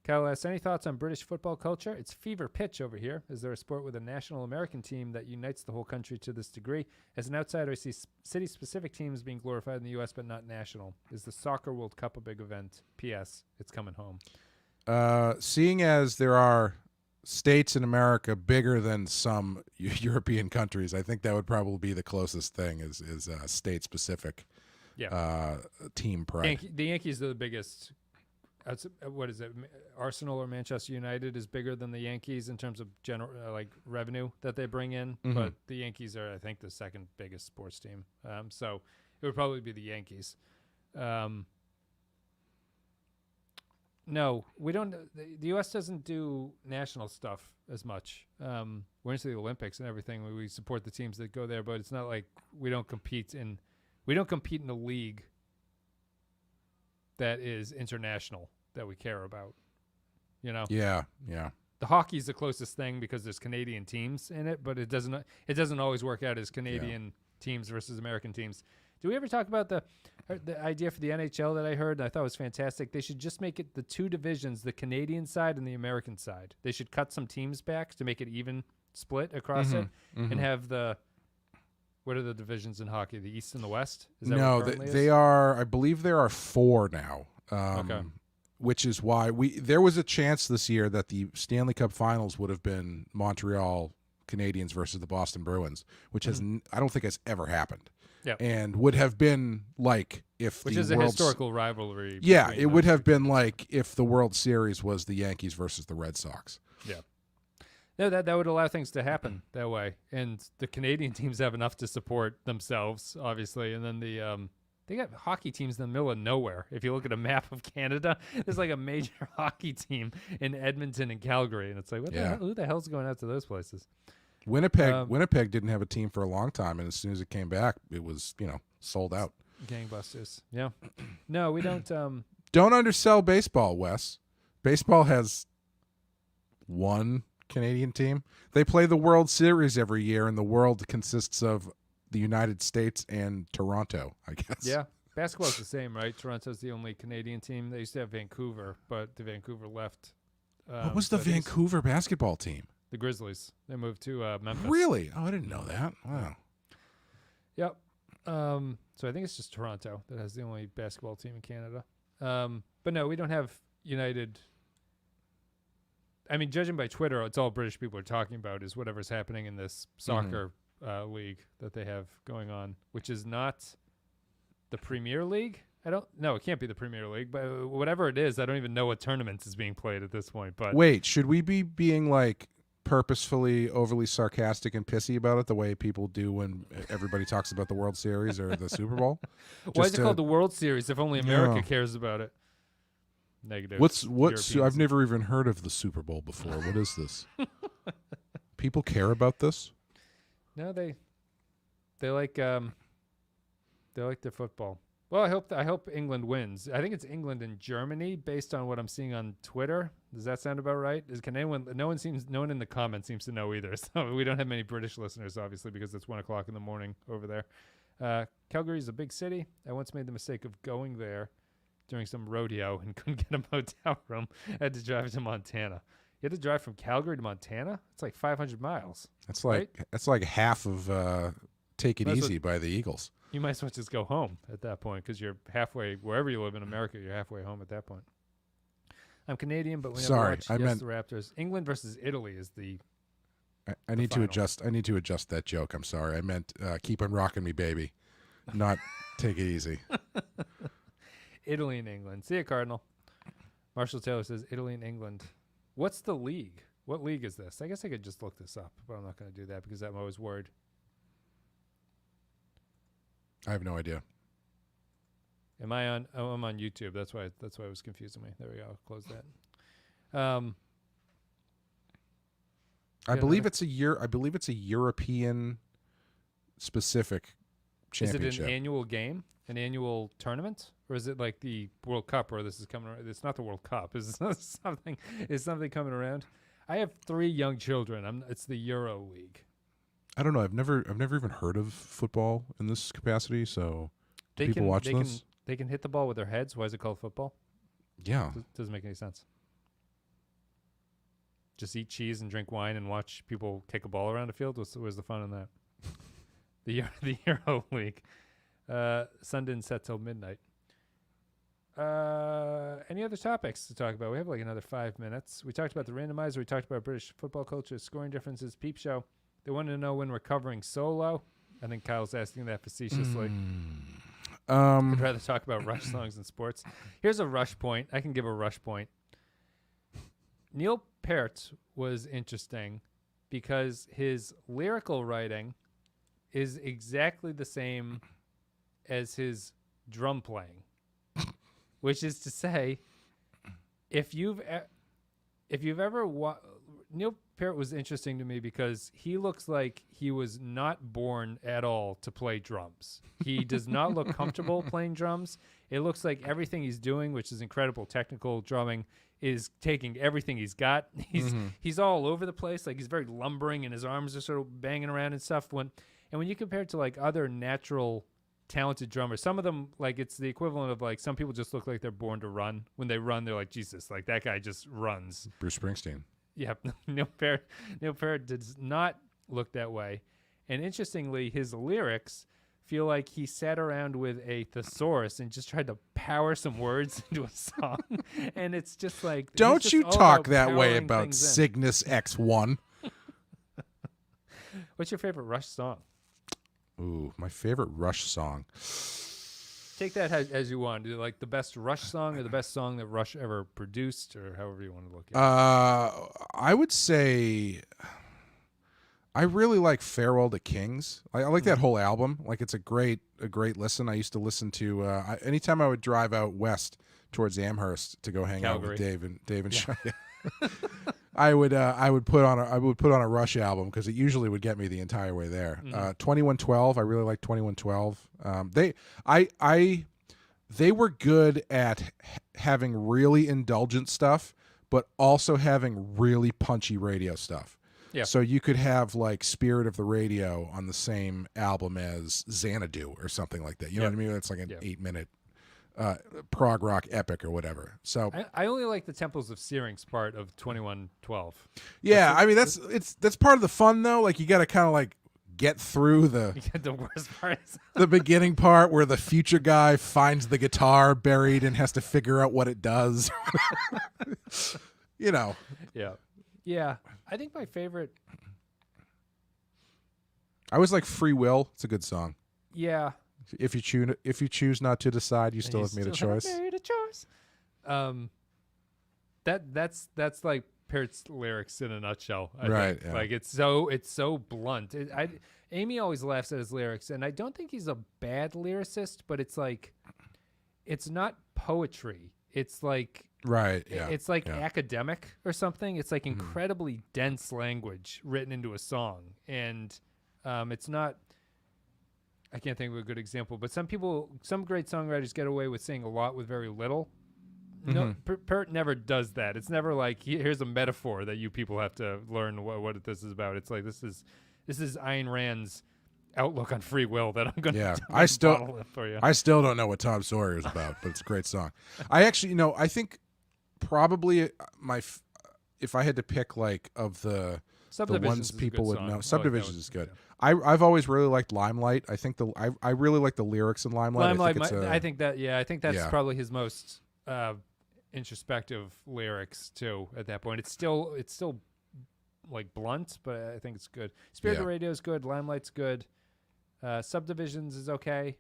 Kyle asks, any thoughts on British football culture? It's fever pitch over here. Is there a sport with a national American team that unites the whole country to this degree? As an outsider, I see city-specific teams being glorified in the U.S., but not national. Is the Soccer World Cup a big event? P.S. It's coming home. Seeing as there are states in America bigger than some European countries, I think that would probably be the closest thing is state-specific team pride. The Yankees are the biggest. What is it? Arsenal or Manchester United is bigger than the Yankees in terms of general revenue that they bring in, but the Yankees are, I think, the second biggest sports team. So it would probably be the Yankees. No, we don't. The U.S. doesn't do national stuff as much. We're into the Olympics and everything. We support the teams that go there, but it's not like we don't compete in a league that is international that we care about, you know? Yeah. The hockey's the closest thing because there's Canadian teams in it, but it doesn't always work out as Canadian teams versus American teams. Do we ever talk about the idea for the NHL that I heard and I thought was fantastic? They should just make it the two divisions, the Canadian side and the American side. They should cut some teams back to make it even split across it and have what are the divisions in hockey? The East and the West? Is that no, what they are. I believe there are 4 now. Okay. Which is why there was a chance this year that the Stanley Cup Finals would have been Montreal Canadiens versus the Boston Bruins, which I don't think has ever happened. Yeah, and would have been like if which the is a historical rivalry. Yeah, it would have been like if the World Series was the Yankees versus the Red Sox. Yeah. No, that would allow things to happen that way, and the Canadian teams have enough to support themselves, obviously, and then they got hockey teams in the middle of nowhere. If you look at a map of Canada, there's like a major hockey team in Edmonton and Calgary, and it's like, who the hell's going out to those places? Winnipeg didn't have a team for a long time, and as soon as it came back, it was sold out. Gangbusters. Yeah. No, we don't. Don't undersell baseball, Wes. Baseball has one Canadian team. They play the World Series every year, and the world consists of the United States and Toronto, I guess. Yeah. Basketball's the same, right? Toronto's the only Canadian team. They used to have Vancouver, but the Vancouver left. What was the Vancouver basketball team? The Grizzlies. They moved to Memphis. Really? Oh, I didn't know that. Wow. Yep. So I think it's just Toronto that has the only basketball team in Canada. But no, we don't have United. I mean, judging by Twitter, it's all British people are talking about is whatever's happening in this soccer league that they have going on, which is not the Premier League. It can't be the Premier League, but whatever it is, I don't even know what tournaments is being played at this point. But wait, should we be being like purposefully overly sarcastic and pissy about it the way people do when everybody talks about the World Series or the Super Bowl? Why is it called the World Series if only America cares about it? Negative. What's I've never even heard of the Super Bowl before. What is this? People care about this? No, they like their football. Well, I hope England wins. I think it's England and Germany based on what I'm seeing on Twitter. Does that sound about right? No one in the comments seems to know either. So we don't have many British listeners, obviously, because it's 1:00 in the morning over there. Calgary is a big city. I once made the mistake of going there during some rodeo and couldn't get a motel room. I had to drive to Montana. You had to drive from Calgary to Montana? It's like 500 miles. That's like half of Take It Easy by the Eagles. You might as well just go home at that point because you're halfway, wherever you live in America, you're halfway home at that point. I'm Canadian, but we never watch the Raptors. England versus Italy is the I need to adjust. I need to adjust that joke. I'm sorry. I meant keep on rocking me, baby, not take it easy. Italy and England. See ya, Cardinal. Marshall Taylor says Italy and England. What's the league? What league is this? I guess I could just look this up, but I'm not going to do that because I'm always worried. I have no idea. Am I on? Oh, I'm on YouTube. That's why it was confusing me. There we go. I'll close that. I believe it's a European specific championship. Is it an annual game, an annual tournament, or is it like the World Cup? Or this is coming? It's not the World Cup. Is something? Is something coming around? I have 3 young children. It's the Euro League. I don't know. I've never even heard of football in this capacity. So do people watch this? They can hit the ball with their heads. Why is it called football? Yeah, doesn't make any sense. Just eat cheese and drink wine and watch people kick a ball around a field. Where's the fun in that? the Euro League. Sun didn't set till midnight. Any other topics to talk about? We have like another 5 minutes. We talked about the randomizer. We talked about British football culture, scoring differences, peep show. They wanted to know when we're covering Solo. I think Kyle's asking that facetiously. I'd rather talk about Rush songs and sports. Here's a Rush point. I can give a Rush point. Neil Peart was interesting because his lyrical writing is exactly the same as his drum playing, which is to say, if you've ever Neil Peart was interesting to me because he looks like he was not born at all to play drums. He does not look comfortable playing drums. It looks like everything he's doing, which is incredible technical drumming, is taking everything he's got. He's all over the place. Like he's very lumbering and his arms are sort of banging around and stuff. When you compare it to like other natural talented drummers, some of them, like it's the equivalent of like some people just look like they're born to run. When they run, they're like, Jesus, like that guy just runs. Bruce Springsteen. Yep. Neil Peart does not look that way. And interestingly, his lyrics feel like he sat around with a thesaurus and just tried to power some words into a song. And it's just like, don't you talk that way about Cygnus X1. What's your favorite Rush song? Ooh, my favorite Rush song. Take that as you want. Do you like the best Rush song or the best song that Rush ever produced, or however you want to look at it? I would say I really like Farewell to Kings. I like that whole album. Like it's a great listen. I used to listen to anytime I would drive out west towards Amherst to go hang out with Dave and Sean. I would put on a Rush album because it usually would get me the entire way there. 2112, I really like 2112. They were good at having really indulgent stuff, but also having really punchy radio stuff. Yeah. So you could have like Spirit of the Radio on the same album as Xanadu or something like that. You know what I mean? It's like an 8-minute prog rock epic or whatever. So I only like the Temples of Syrinx part of 2112. Yeah, I mean that's part of the fun though. Like you got to kind of like get through the worst parts. The beginning part where the future guy finds the guitar buried and has to figure out what it does. You know. Yeah. Yeah. I think my favorite. I was like Free Will. It's a good song. Yeah. If you choose not to decide, you still have made a choice. Made a choice. That's like Peart's lyrics in a nutshell. I think. Yeah. Like it's so blunt. Amy always laughs at his lyrics, and I don't think he's a bad lyricist, but it's like it's not poetry. It's like It's like academic or something. It's like incredibly dense language written into a song, and it's not. I can't think of a good example, but some great songwriters get away with saying a lot with very little. No, Peart never does that. It's never like here's a metaphor that you people have to learn what this is about. It's like this is Ayn Rand's outlook on free will that I'm going to bottle it for you. I still don't know what Tom Sawyer is about, but it's a great song. I actually, I think probably if I had to pick like of the ones people would know, Subdivisions is good. Yeah. I've always really liked Limelight. I think I really like the lyrics in Limelight. I think that's probably his most introspective lyrics too. At that point, it's still like blunt, but I think it's good. Spirit of Radio is good. Limelight's good. Subdivisions is okay.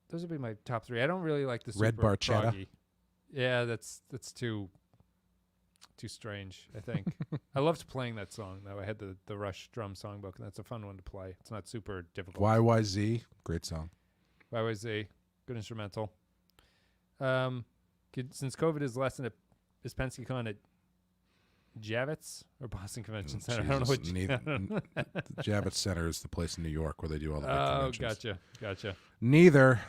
Those would be my top 3. I don't really like the super Red Barchetta. proggy. Yeah, that's too strange, I think. I loved playing that song, though. I had the Rush drum songbook, and that's a fun one to play. It's not super difficult. YYZ, great song. YYZ, good instrumental. Since COVID is lessened, is PenskeCon at Javits or Boston Convention Center? Jesus, I don't know what. the Javits Center is the place in New York where they do all the big conventions. Gotcha. Neither.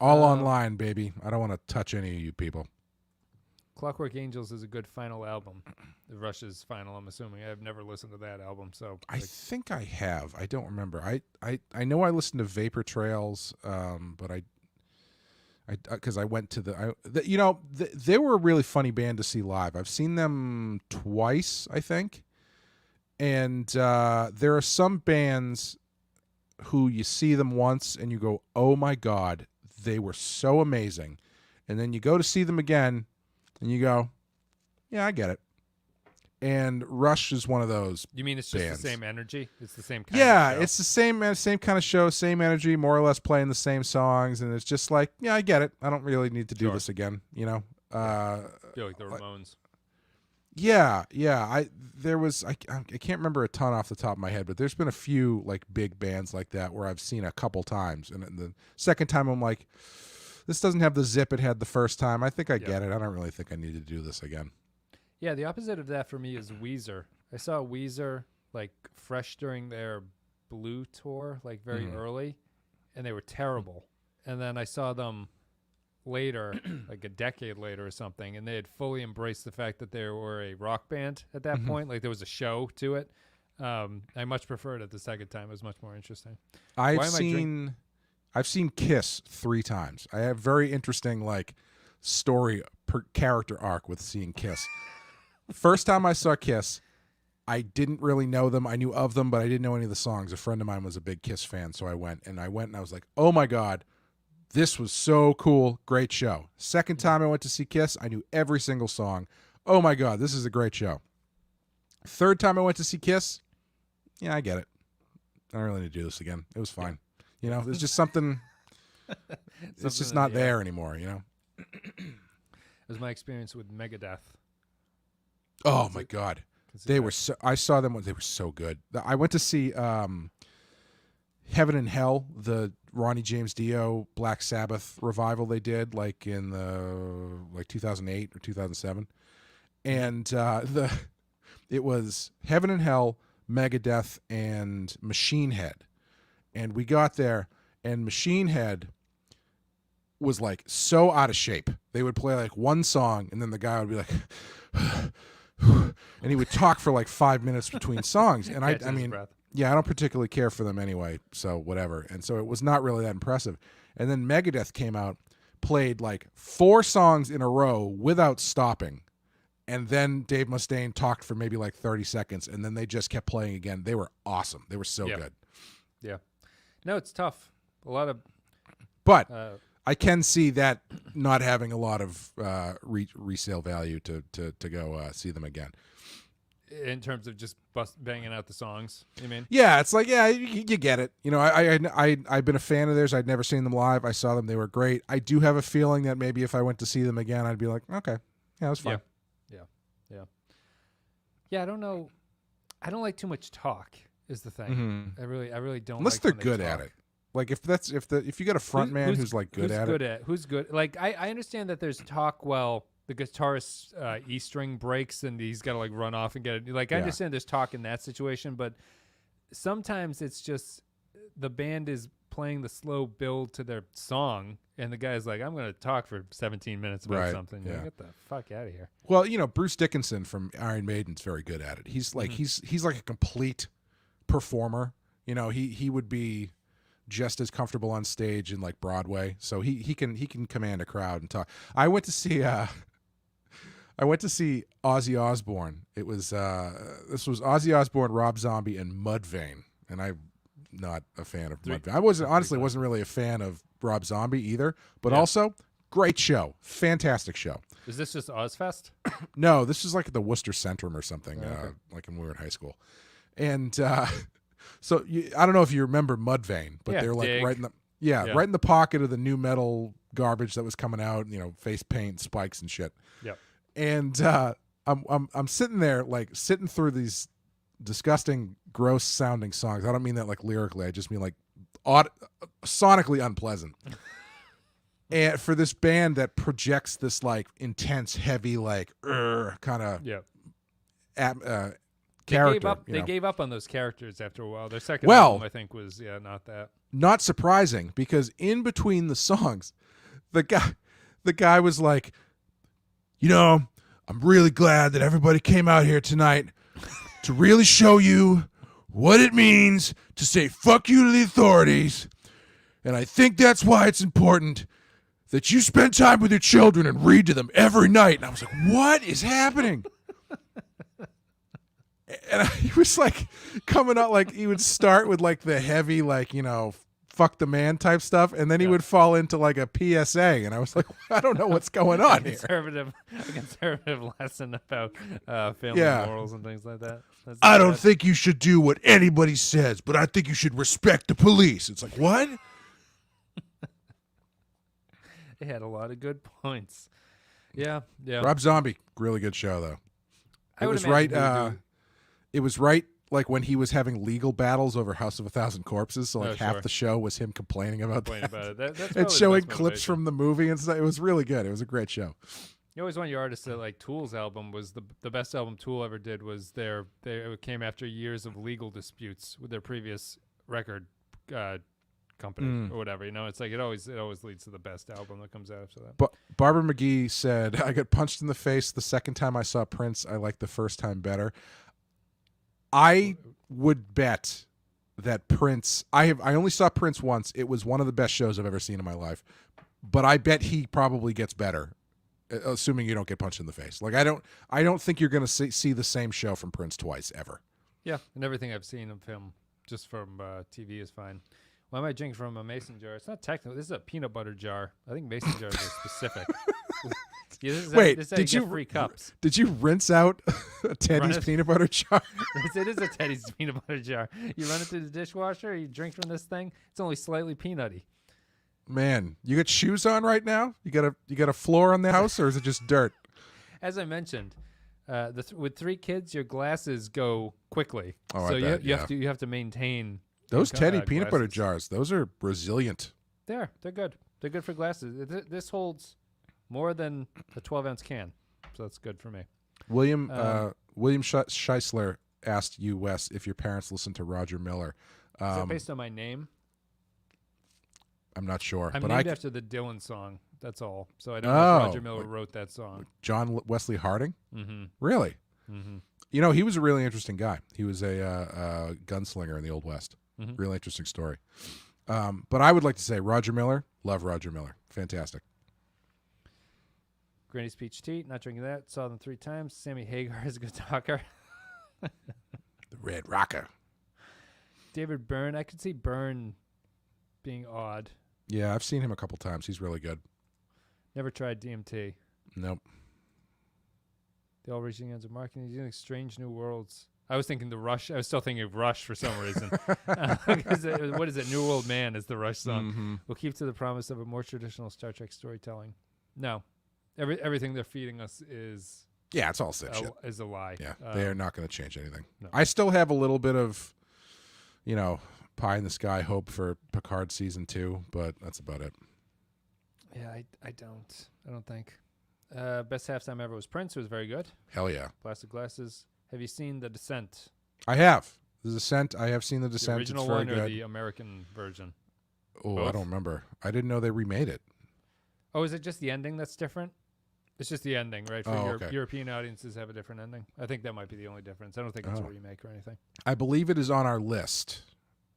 All online, baby. I don't want to touch any of you people. Clockwork Angels is a good final album. Rush's final, I'm assuming. I've never listened to that album, so I think I have. I don't remember. I know I listened to Vapor Trails, but I because I went to they were a really funny band to see live. I've seen them twice, I think, and there are some bands who you see them once and you go, "Oh my God, they were so amazing," and then you go to see them again. And you go, yeah, I get it. And Rush is one of those. You mean it's just bands. the same energy? It's the same kind of show? It's the same kind of show, same energy, more or less playing the same songs. And it's just like, yeah, I get it. I don't really need to do this again, you know? I feel like the Ramones. Yeah. I can't remember a ton off the top of my head, but there's been a few like big bands like that where I've seen a couple times. And the second time I'm like, this doesn't have the zip it had the first time. I think I get it. I don't really think I need to do this again. Yeah, the opposite of that for me is Weezer. I saw Weezer like fresh during their Blue tour, like very early, and they were terrible. And then I saw them later, like a decade later or something, and they had fully embraced the fact that they were a rock band at that point. Like there was a show to it. I much preferred it the second time. It was much more interesting. I've seen Kiss 3 times. I have very interesting like story per character arc with seeing Kiss. First time I saw Kiss, I didn't really know them. I knew of them, but I didn't know any of the songs. A friend of mine was a big Kiss fan, so I went and I was like, "Oh my God, this was so cool. Great show." Second time I went to see Kiss, I knew every single song. "Oh my God, this is a great show." Third time I went to see Kiss, yeah, I get it. I don't really need to do this again. It was fine. You know, there's just something. It's just not there anymore. You know. It was my experience with Megadeth. Oh my God, they were so. I saw them when they were so good. I went to see Heaven and Hell, the Ronnie James Dio Black Sabbath revival they did, like in the 2008 or 2007, and it was Heaven and Hell, Megadeth, and Machine Head. And we got there, and Machine Head was like so out of shape. They would play like one song, and then the guy would be like, and he would talk for like 5 minutes between songs. And I mean, yeah, I don't particularly care for them anyway, so whatever. And so it was not really that impressive. And then Megadeth came out, played like 4 songs in a row without stopping. And then Dave Mustaine talked for maybe like 30 seconds, and then they just kept playing again. They were awesome. They were so good. Yeah. No, it's tough. A lot of... But I can see that not having a lot of resale value to go see them again. In terms of just banging out the songs, you mean? Yeah, it's like, yeah, you get it. You know, I've been a fan of theirs. I'd never seen them live. I saw them. They were great. I do have a feeling that maybe if I went to see them again, I'd be like, okay, yeah, it was fine. Yeah, I don't know. I don't like too much talk is the thing. I really don't. Unless like they're when good they at talk. it. Like if you got a front man who's like good at it. Who's good? Like I understand that there's talk. Well, the guitarist's E string breaks and he's got to like run off and get it. Like I understand there's talk in that situation, but sometimes it's just the band is playing the slow build to their song, and the guy's like, "I'm going to talk for 17 minutes about something." Yeah. Like, get the fuck out of here. Well, you know, Bruce Dickinson from Iron Maiden's very good at it. He's like he's like a complete performer. You know, he would be just as comfortable on stage in like Broadway, so he can command a crowd and talk. I went to see Ozzy Osbourne. It was this was Ozzy Osbourne, Rob Zombie, and Mudvayne, and I'm not a fan of Mudvayne. I wasn't really a fan of Rob Zombie either, but also Great show. Fantastic show. Is this just Ozfest? No, this is like at the Worcester Centrum or something, Okay. like when we were in high school. And so I don't know if you remember Mudvayne, but Yeah, they're like Dig. right in the Yeah. right in the pocket of the new metal garbage that was coming out, face paint, spikes and shit. Yep. And I'm sitting there like sitting through these disgusting, gross sounding songs. I don't mean that like lyrically. I just mean like sonically unpleasant. And for this band that projects this like intense, heavy, like kind of Yep. character. They gave up on those characters after a while. Their second Well- album, I think, was not that. Not surprising, because in between the songs, the guy was like, I'm really glad that everybody came out here tonight to really show you what it means to say fuck you to the authorities. And I think that's why it's important that you spend time with your children and read to them every night. And I was like, what is happening? And he was like coming out, like he would start with like the heavy, like, fuck the man type stuff. And then he would fall into like a PSA. And I was like, I don't know what's going on here. A conservative lesson about family Yeah. morals and things like that. I don't think you should do what anybody says, but I think you should respect the police. It's like, what? It had a lot of good points. Yeah. Rob Zombie, really good show though. I It would was imagine right. they would do- It was right like when he was having legal battles over House of a Thousand Corpses. So like Oh, half sure. the show was him complaining about Point that. about it. That's And probably showing the best clips motivation. from the movie and stuff. It was really good. It was a great show. You always want your artists to like Tool's album was the best album Tool ever did was they came after years of legal disputes with their previous record company or whatever. It's like it always leads to the best album that comes out after that. But Barbara McGee said, I got punched in the face the second time I saw Prince. I liked the first time better. I would bet that Prince, I only saw Prince once. It was one of the best shows I've ever seen in my life. But I bet he probably gets better, assuming you don't get punched in the face. Like I don't think you're going to see the same show from Prince twice ever. Yeah, and everything I've seen of him just from TV is fine. Why am I drinking from a mason jar? It's not technical. This is a peanut butter jar. I think mason jars are specific. Yeah, Wait, this is how did you you get free cups? Did you rinse out a Teddy's Run it- peanut butter jar? It is a Teddy's peanut butter jar. You run it through the dishwasher. You drink from this thing. It's only slightly peanutty. Man, you got shoes on right now? You got a floor on the house, or is it just dirt? As I mentioned, with 3 kids, your glasses go quickly. Oh, I so bet, you have to maintain Those your Teddy peanut butter glasses. jars, those are resilient. They're good. They're good for glasses. This holds more than a 12-ounce can, so that's good for me. William Scheisler asked you, Wes, if your parents listened to Roger Miller. Is that based on my name? I'm not sure, I'm but named after the Dylan song. That's all. So I don't know Oh, if Roger Miller wrote that song. John Wesley Harding. Mm-hmm. Really? Mm-hmm. He was a really interesting guy. He was a gunslinger in the Old West. Mhm. Really interesting story. But I would like to say Roger Miller. Love Roger Miller. Fantastic. Granny's Peach Tea. Not drinking that. Saw them 3 times. Sammy Hagar is a good talker. The Red Rocker. David Byrne. I could see Byrne being odd. Yeah, I've seen him a couple times. He's really good. Never tried DMT. Nope. The All Reaching Ends of Marketing. Using Strange New Worlds. I was thinking the Rush. I was still thinking of Rush for some reason. What is it? New Old Man is the Rush song. Mm-hmm. We'll keep to the promise of a more traditional Star Trek storytelling. No. Everything they're feeding us is Yeah, it's all sick shit. a lie. Yeah, they are not going to change anything. No. I still have a little bit of, pie in the sky hope for Picard season 2, but that's about it. Yeah, I don't think. Best halftime ever was Prince. It was very good. Hell yeah. Plastic Glasses. Have you seen The Descent? I have. The Descent, I have seen The The Descent. original it's very one or good. the American version? Oh, I both? don't remember. I didn't know they remade it. Oh, is it just the ending that's different? It's just the ending, right? For okay. European audiences have a different ending. I think that might be the only difference. I don't think it's a Oh. remake or anything. I believe it is on our list.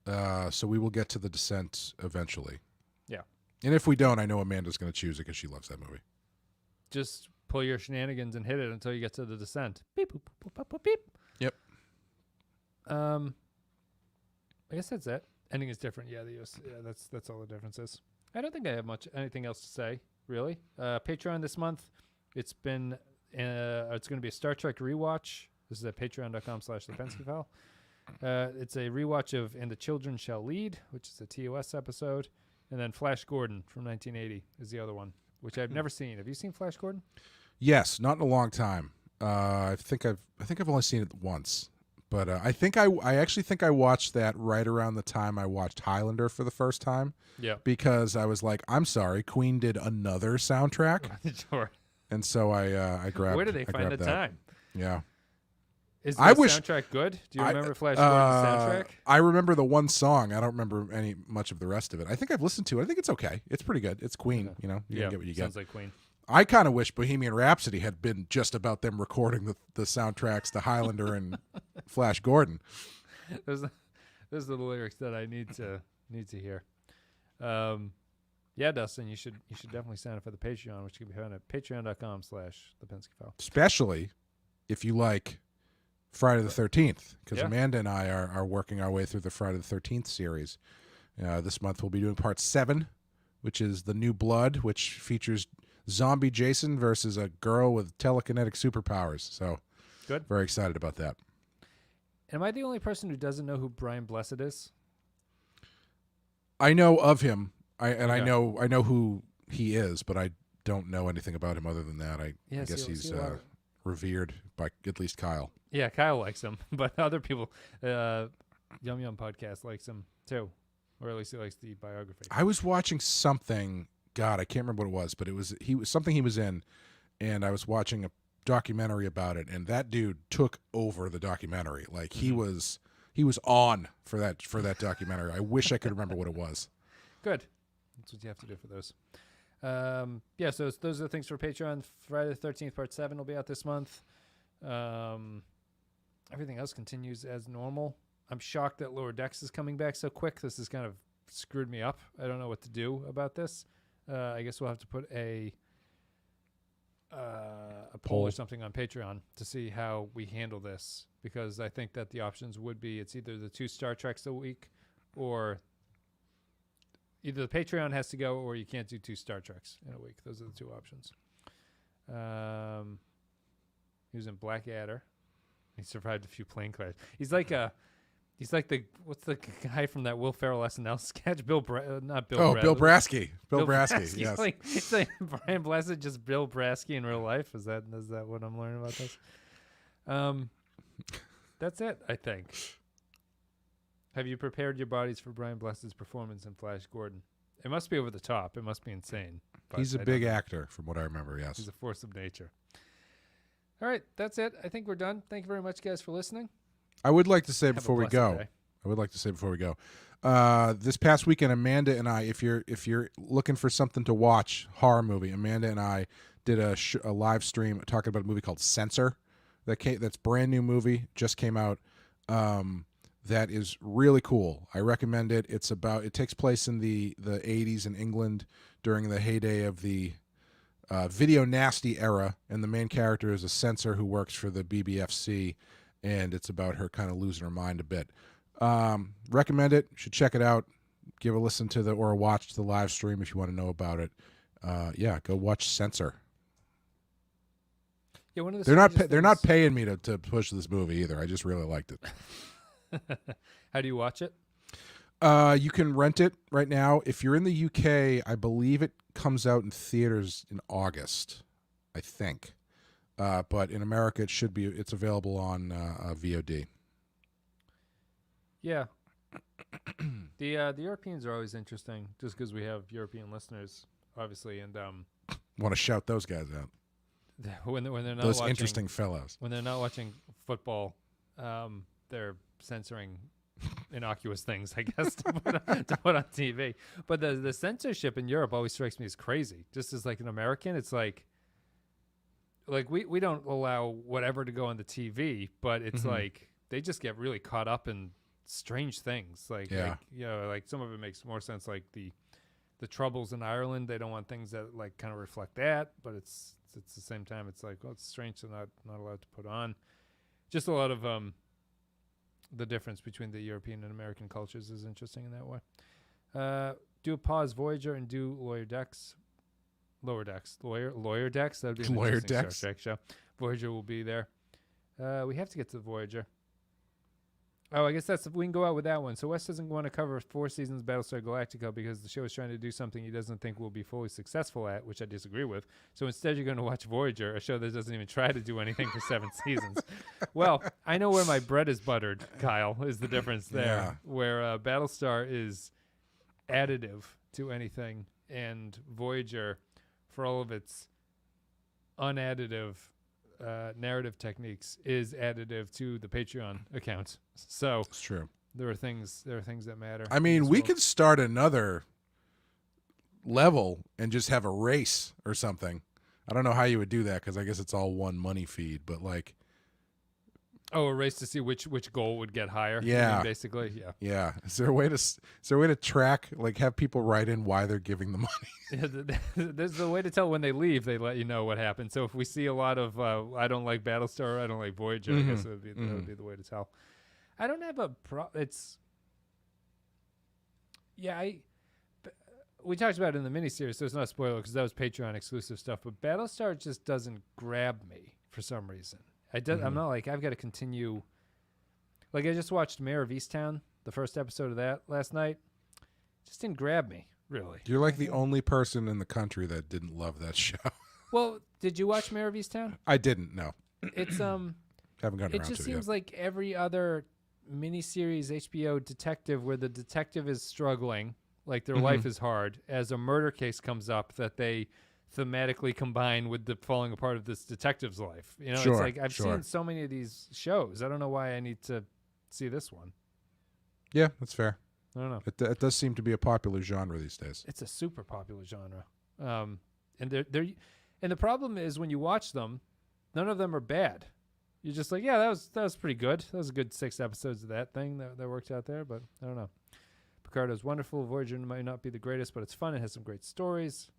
So we will get to The Descent eventually. Yeah. And if we don't, I know Amanda's going to choose it because she loves that movie. Just pull your shenanigans and hit it until you get to The Descent. Beep, boop, boop, boop, boop, beep. Yep. I guess that's it. Ending is different. Yeah, the US. Yeah, that's all the difference is. I don't think I have anything else to say really. Patreon this month, it's going to be a Star Trek rewatch. This is at patreon.com/thepenskyfile. It's a rewatch of And the Children Shall Lead, which is a TOS episode. And then Flash Gordon from 1980 is the other one, which I've never seen. Have you seen Flash Gordon? Yes, not in a long time. I think I've only seen it once. But I actually think I watched that right around the time I watched Highlander for the first time. Yeah. Because I was like, I'm sorry, Queen did another soundtrack. Sure. And so I grabbed. Where did they find the time? Yeah. Is the soundtrack good? Do you remember Flash Gordon's soundtrack? I remember the one song. I don't remember much of the rest of it. I think I've listened to it. I think it's okay. It's pretty good. It's Queen. Okay. You know, you get what you sounds get. like Queen. I kind of wish Bohemian Rhapsody had been just about them recording the soundtracks to Highlander and Flash Gordon. Those are the lyrics that I need to hear. Yeah, Dustin, you should definitely sign up for the Patreon, which can be found at patreon.com/thepenskyfile. Especially if you like Friday the 13th, because Yeah. Amanda and I are working our way through the Friday the 13th series. This month we'll be doing part 7, which is The New Blood, which features zombie Jason versus a girl with telekinetic superpowers. So Good. Very excited about that. Am I the only person who doesn't know who Brian Blessed is? I know of him. I Okay. know who he is, but I don't know anything about him other than that. I guess he's revered by at least Kyle. Yeah, Kyle likes him, but other people, Yum Yum Podcast likes him too, or at least he likes the biography. I was watching something. God, I can't remember what it was, but it was something he was in, and I was watching a documentary about it, and that dude took over the documentary. Like he was on for that documentary. I wish I could remember what it was. Good. That's what you have to do for those. Yeah, so those are the things for Patreon. Friday the 13th, part 7 will be out this month. Everything else continues as normal. I'm shocked that Lower Decks is coming back so quick. This has kind of screwed me up. I don't know what to do about this. I guess we'll have to put a poll or something on Patreon to see how we handle this, because I think that the options would be it's either the 2 Star Treks a week, or either the Patreon has to go, or you can't do 2 Star Treks in a week. Those are the 2 options. He was in Blackadder. He survived a few plane crashes. He's like what's the guy from that Will Ferrell SNL sketch? Bill Brasky. Bill Brasky. Yes. It's like Brian Blessed, just Bill Brasky in real life. Is that what I'm learning about this? That's it, I think. Have you prepared your bodies for Brian Blessed's performance in Flash Gordon? It must be over the top. It must be insane. He's a big actor, from what I remember. Yes, he's a force of nature. All right, that's it. I think we're done. Thank you very much, guys, for listening. I would like to say before we go, this past weekend, Amanda and I, if you're looking for something to watch, horror movie, Amanda and I did a live stream talking about a movie called Censor. That's brand new movie, just came out. That is really cool. I recommend it. It takes place in the 80s in England during the heyday of the video nasty era, and the main character is a censor who works for the BBFC, and it's about her kind of losing her mind a bit. Recommend it. You should check it out. Give a listen to or watch the live stream if you want to know about it. Go watch Censor. Yeah, one of they're not paying me to push this movie either. I just really liked it. How do you watch it? You can rent it right now. If you're in the UK, I believe it comes out in theaters in August, I think. But in America, it's available on VOD. Yeah. The Europeans are always interesting, just because we have European listeners, obviously, and want to shout those guys out. When they're not those watching, interesting fellows. When they're not watching football, they're censoring innocuous things, I guess, to put on TV. But the censorship in Europe always strikes me as crazy. Just as like an American, it's like we don't allow whatever to go on the TV, but it's like they just get really caught up in strange things. Like some of it makes more sense. Like the troubles in Ireland, they don't want things that like kind of reflect that, but it's the same time it's like, well, it's strange to not allowed to put on. Just a lot of the difference between the European and American cultures is interesting in that way. Do a pause Voyager and do Lower Decks. Lower Decks. Lawyer Decks? That would be an Lawyer interesting Decks. Star Trek show. Voyager will be there. We have to get to the Voyager. Oh, I guess we can go out with that one. So Wes doesn't want to cover 4 seasons of Battlestar Galactica because the show is trying to do something he doesn't think will be fully successful at, which I disagree with. So instead, you're going to watch Voyager, a show that doesn't even try to do anything for 7 seasons. Well, I know where my bread is buttered, Kyle, is the difference there. Yeah. Where Battlestar is additive to anything, and Voyager, for all of its unadditive narrative techniques, is additive to the Patreon account. So It's true. there are things that matter. I mean, we could start another level and just have a race or something. I don't know how you would do that because I guess it's all one money feed, but like, a race to see which goal would get higher. Yeah. I mean, basically, yeah. yeah. Is there a way to track, like, have people write in why they're giving the money? There's a way to tell when they leave. They let you know what happened. So if we see a lot of I don't like Battlestar, I don't like Voyager, I guess that would be the way to tell. I don't have a it's yeah. We talked about it in the miniseries, so it's not a spoiler because that was Patreon exclusive stuff. But Battlestar just doesn't grab me for some reason. I'm not like I've got to continue. Like I just watched Mayor of Easttown, the first episode of that last night. Just didn't grab me really. You're like the only person in the country that didn't love that show. Well, did you watch Mayor of Easttown? I didn't. No, It's haven't gotten around to it It just yet. seems like every other miniseries HBO detective where the detective is struggling, like their life is hard, as a murder case comes up that they thematically combine with the falling apart of this detective's life. You know, Sure, it's like I've sure. seen so many of these shows. I don't know why I need to see this one. Yeah, that's fair. I don't know. It does seem to be a popular genre these days. It's a super popular genre. And the problem is when you watch them, none of them are bad. You're just like, yeah, that was pretty good. That was a good 6 episodes of that thing that worked out there, but I don't know. Picard is wonderful. Voyager might not be the greatest, but it's fun. It has some great stories.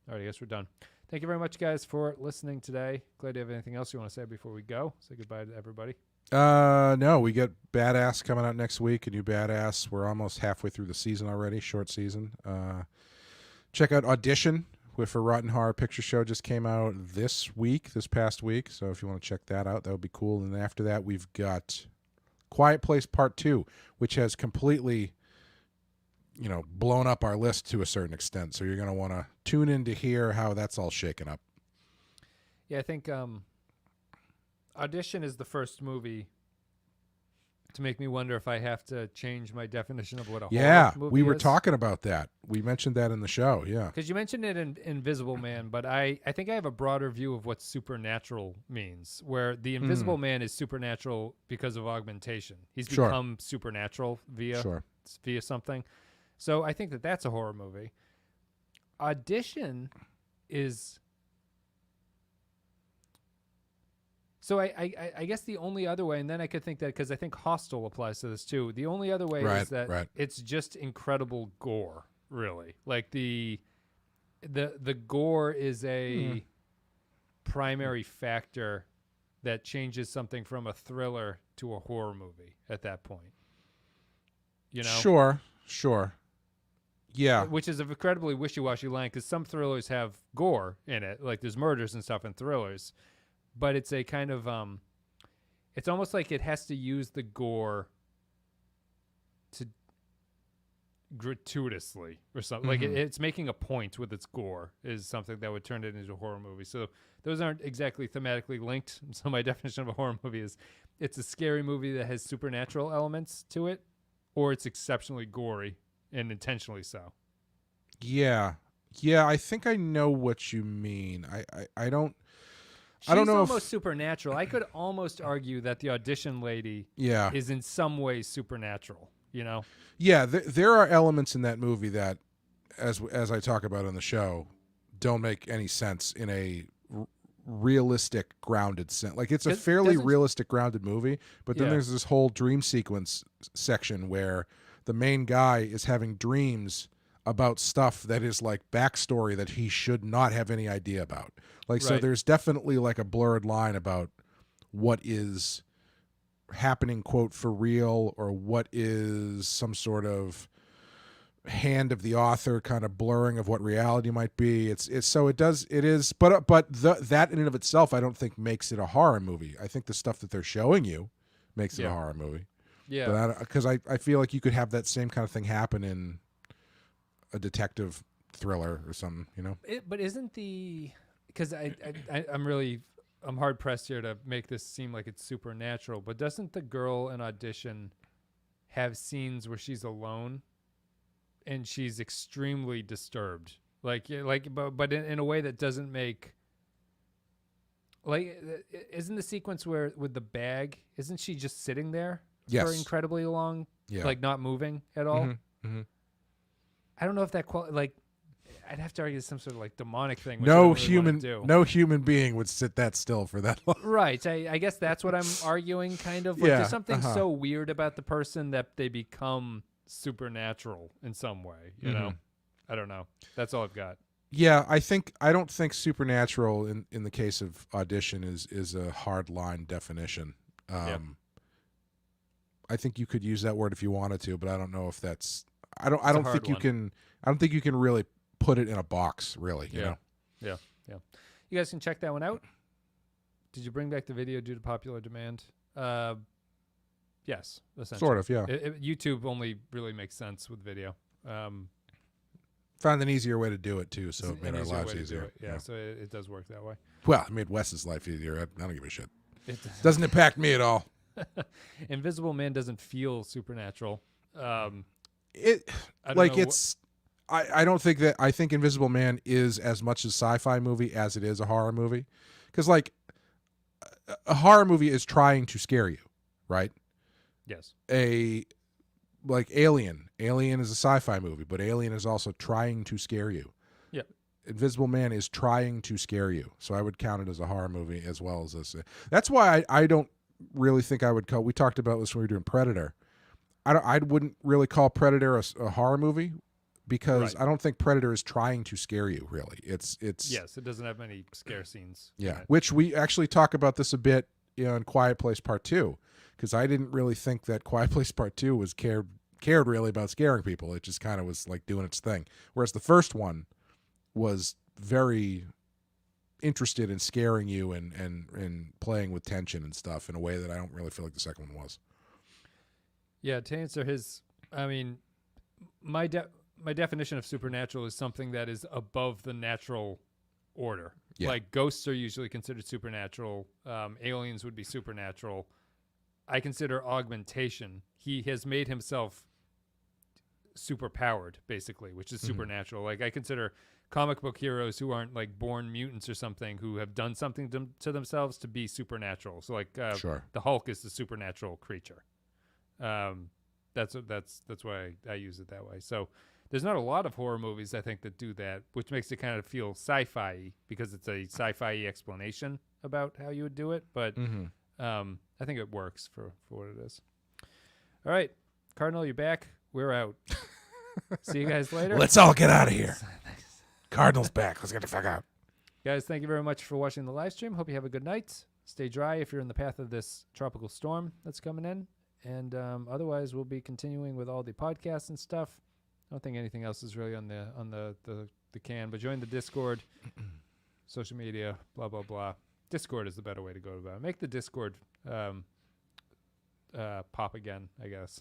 All right, I guess we're done. Thank you very much, guys, for listening today. Glad you have anything else you want to say before we go. Say goodbye to everybody. No, we get Badass coming out next week. A new Badass. We're almost halfway through the season already. Short season. Check out Audition with a Rotten Horror Picture Show. Just came out this past week. So if you want to check that out, that would be cool. And then after that, we've got Quiet Place Part 2, which has completely, blown up our list to a certain extent. So you're going to want to tune in to hear how that's all shaken up. Yeah, I think Audition is the first movie to make me wonder if I have to change my definition of what a horror movie we were is. talking about that. We mentioned that in the show. Yeah. Because you mentioned it in Invisible Man, but I think I have a broader view of what supernatural means, where the Invisible Man is supernatural because of augmentation. He's Sure. become supernatural via something. So I think that's a horror movie. Audition is... So I guess the only other way, and then I could think that because I think Hostel applies to this too. The only other way is that it's just incredible gore, really. Like the gore is a primary factor that changes something from a thriller to a horror movie at that point. You know? Sure. Yeah. Which is an incredibly wishy-washy line because some thrillers have gore in it, like there's murders and stuff in thrillers. But it's a kind of, it's almost like it has to use the gore to gratuitously or something. Like it's making a point with its gore is something that would turn it into a horror movie. So those aren't exactly thematically linked. So my definition of a horror movie is it's a scary movie that has supernatural elements to it, or it's exceptionally gory and intentionally so. Yeah. I think I know what you mean. I don't. She's I don't know almost supernatural. I could almost argue that the audition lady is in some ways supernatural, you know? Yeah, there are elements in that movie that, as I talk about on the show, don't make any sense in a realistic, grounded sense. Like, it's a fairly realistic, grounded movie, but then there's this whole dream sequence section where the main guy is having dreams about stuff that is like backstory that he should not have any idea about. Like, so there's definitely like a blurred line about what is happening, quote, for real, or what is some sort of hand of the author kind of blurring of what reality might be. That in and of itself I don't think makes it a horror movie. I think the stuff that they're showing you makes it a horror movie. Yeah. But because I feel like you could have that same kind of thing happen in a detective thriller or something, you know? But isn't because I'm hard pressed here to make this seem like it's supernatural, but doesn't the girl in Audition have scenes where she's alone and she's extremely disturbed, but in a way that doesn't make, like, isn't the sequence where with the bag, isn't she just sitting there for incredibly long, like not moving at all? Mm-hmm. I don't know if that I'd have to argue some sort of like demonic thing. No human being would sit that still for that long. Right. I guess that's what I'm arguing, kind of. Like, there's something so weird about the person that they become supernatural in some way, you know? I don't know. That's all I've got. Yeah, I don't think supernatural in the case of Audition is a hard line definition. I think you could use that word if you wanted to, but I don't know if that's I don't think you can really put it in a box, really, you know. Yeah. You guys can check that one out. Did you bring back the video due to popular demand? Yes, essentially. Sort of, yeah. YouTube only really makes sense with video. Found an easier way to do it too, so it made our lives easier. Yeah, so it does work that way. Well, it made Wes's life easier. I don't give a shit. It doesn't impact me at all. Invisible Man doesn't feel supernatural. I don't think that. I think Invisible Man is as much a sci-fi movie as it is a horror movie, because like a horror movie is trying to scare you, right? Yes. Like Alien is a sci-fi movie, but Alien is also trying to scare you. Yeah. Invisible Man is trying to scare you, so I would count it as a horror movie as well as this. That's why I don't really think I would call. We talked about this when we were doing Predator. I wouldn't really call Predator a horror movie, because I don't think Predator is trying to scare you, really. It's yes, it doesn't have many scare scenes. Yeah, which we actually talk about this a bit in Quiet Place Part 2, because I didn't really think that Quiet Place Part 2 was cared really about scaring people. It just kind of was like doing its thing, whereas the first one was very interested in scaring you and playing with tension and stuff in a way that I don't really feel like the second one was. Yeah, to answer my definition of supernatural is something that is above the natural order. Yeah. Like ghosts are usually considered supernatural. Aliens would be supernatural. I consider augmentation. He has made himself superpowered, basically, which is supernatural. Like I consider comic book heroes who aren't like born mutants or something, who have done something to themselves, to be supernatural. So like the Hulk is the supernatural creature. That's why I use it that way. So there's not a lot of horror movies, I think, that do that, which makes it kind of feel sci-fi, because it's a sci-fi explanation about how you would do it. But I think it works for what it is. All right, Cardinal, you're back. We're out. See you guys later. Let's all get out of here. Cardinal's back. Let's get the fuck out. Guys, thank you very much for watching the live stream. Hope you have a good night. Stay dry if you're in the path of this tropical storm that's coming in. And otherwise, we'll be continuing with all the podcasts and stuff. I don't think anything else is really on the can. But join the Discord, social media, blah, blah, blah. Discord is the better way to go about it. Make the Discord pop again, I guess.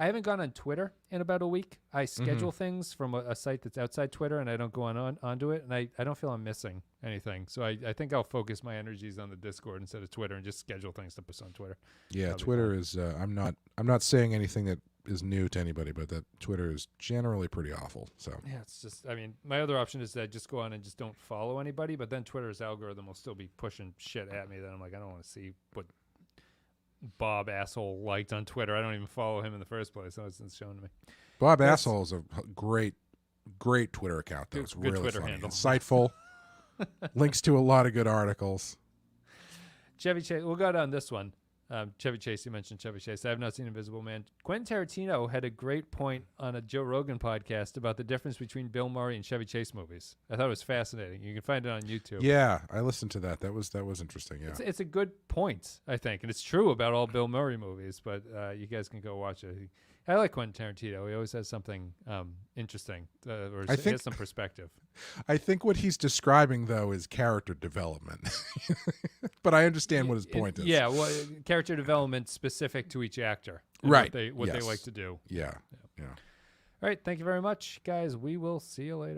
I haven't gone on Twitter in about a week. I schedule things from a site that's outside Twitter, and I don't go onto it, and I don't feel I'm missing anything. So I think I'll focus my energies on the Discord instead of Twitter, and just schedule things to post on Twitter. Yeah, Twitter is I'm not saying anything that is new to anybody, but that Twitter is generally pretty awful. So yeah, it's just, my other option is that I just go on and just don't follow anybody, but then Twitter's algorithm will still be pushing shit at me that I'm like, I don't want to see what Bob asshole liked on Twitter. I don't even follow him in the first place, so it's shown to me. Bob asshole is a great Twitter account, though. It's good really Twitter funny, handle. insightful, links to a lot of good articles. Chevy Chase, we'll go down this one. Chevy Chase, you mentioned Chevy Chase. I have not seen Invisible Man. Quentin Tarantino had a great point on a Joe Rogan podcast about the difference between Bill Murray and Chevy Chase movies. I thought it was fascinating. You can find it on YouTube. Yeah, I listened to that. That was interesting. Yeah, It's a good point, I think, and it's true about all Bill Murray movies. But you guys can go watch it. I like Quentin Tarantino. He always has something interesting, or he has some perspective. I think what he's describing though is character development, but I understand what his point is. Yeah, well, character development specific to each actor, and Right? What they Yes. like to do. Yeah. All right, thank you very much, guys. We will see you later.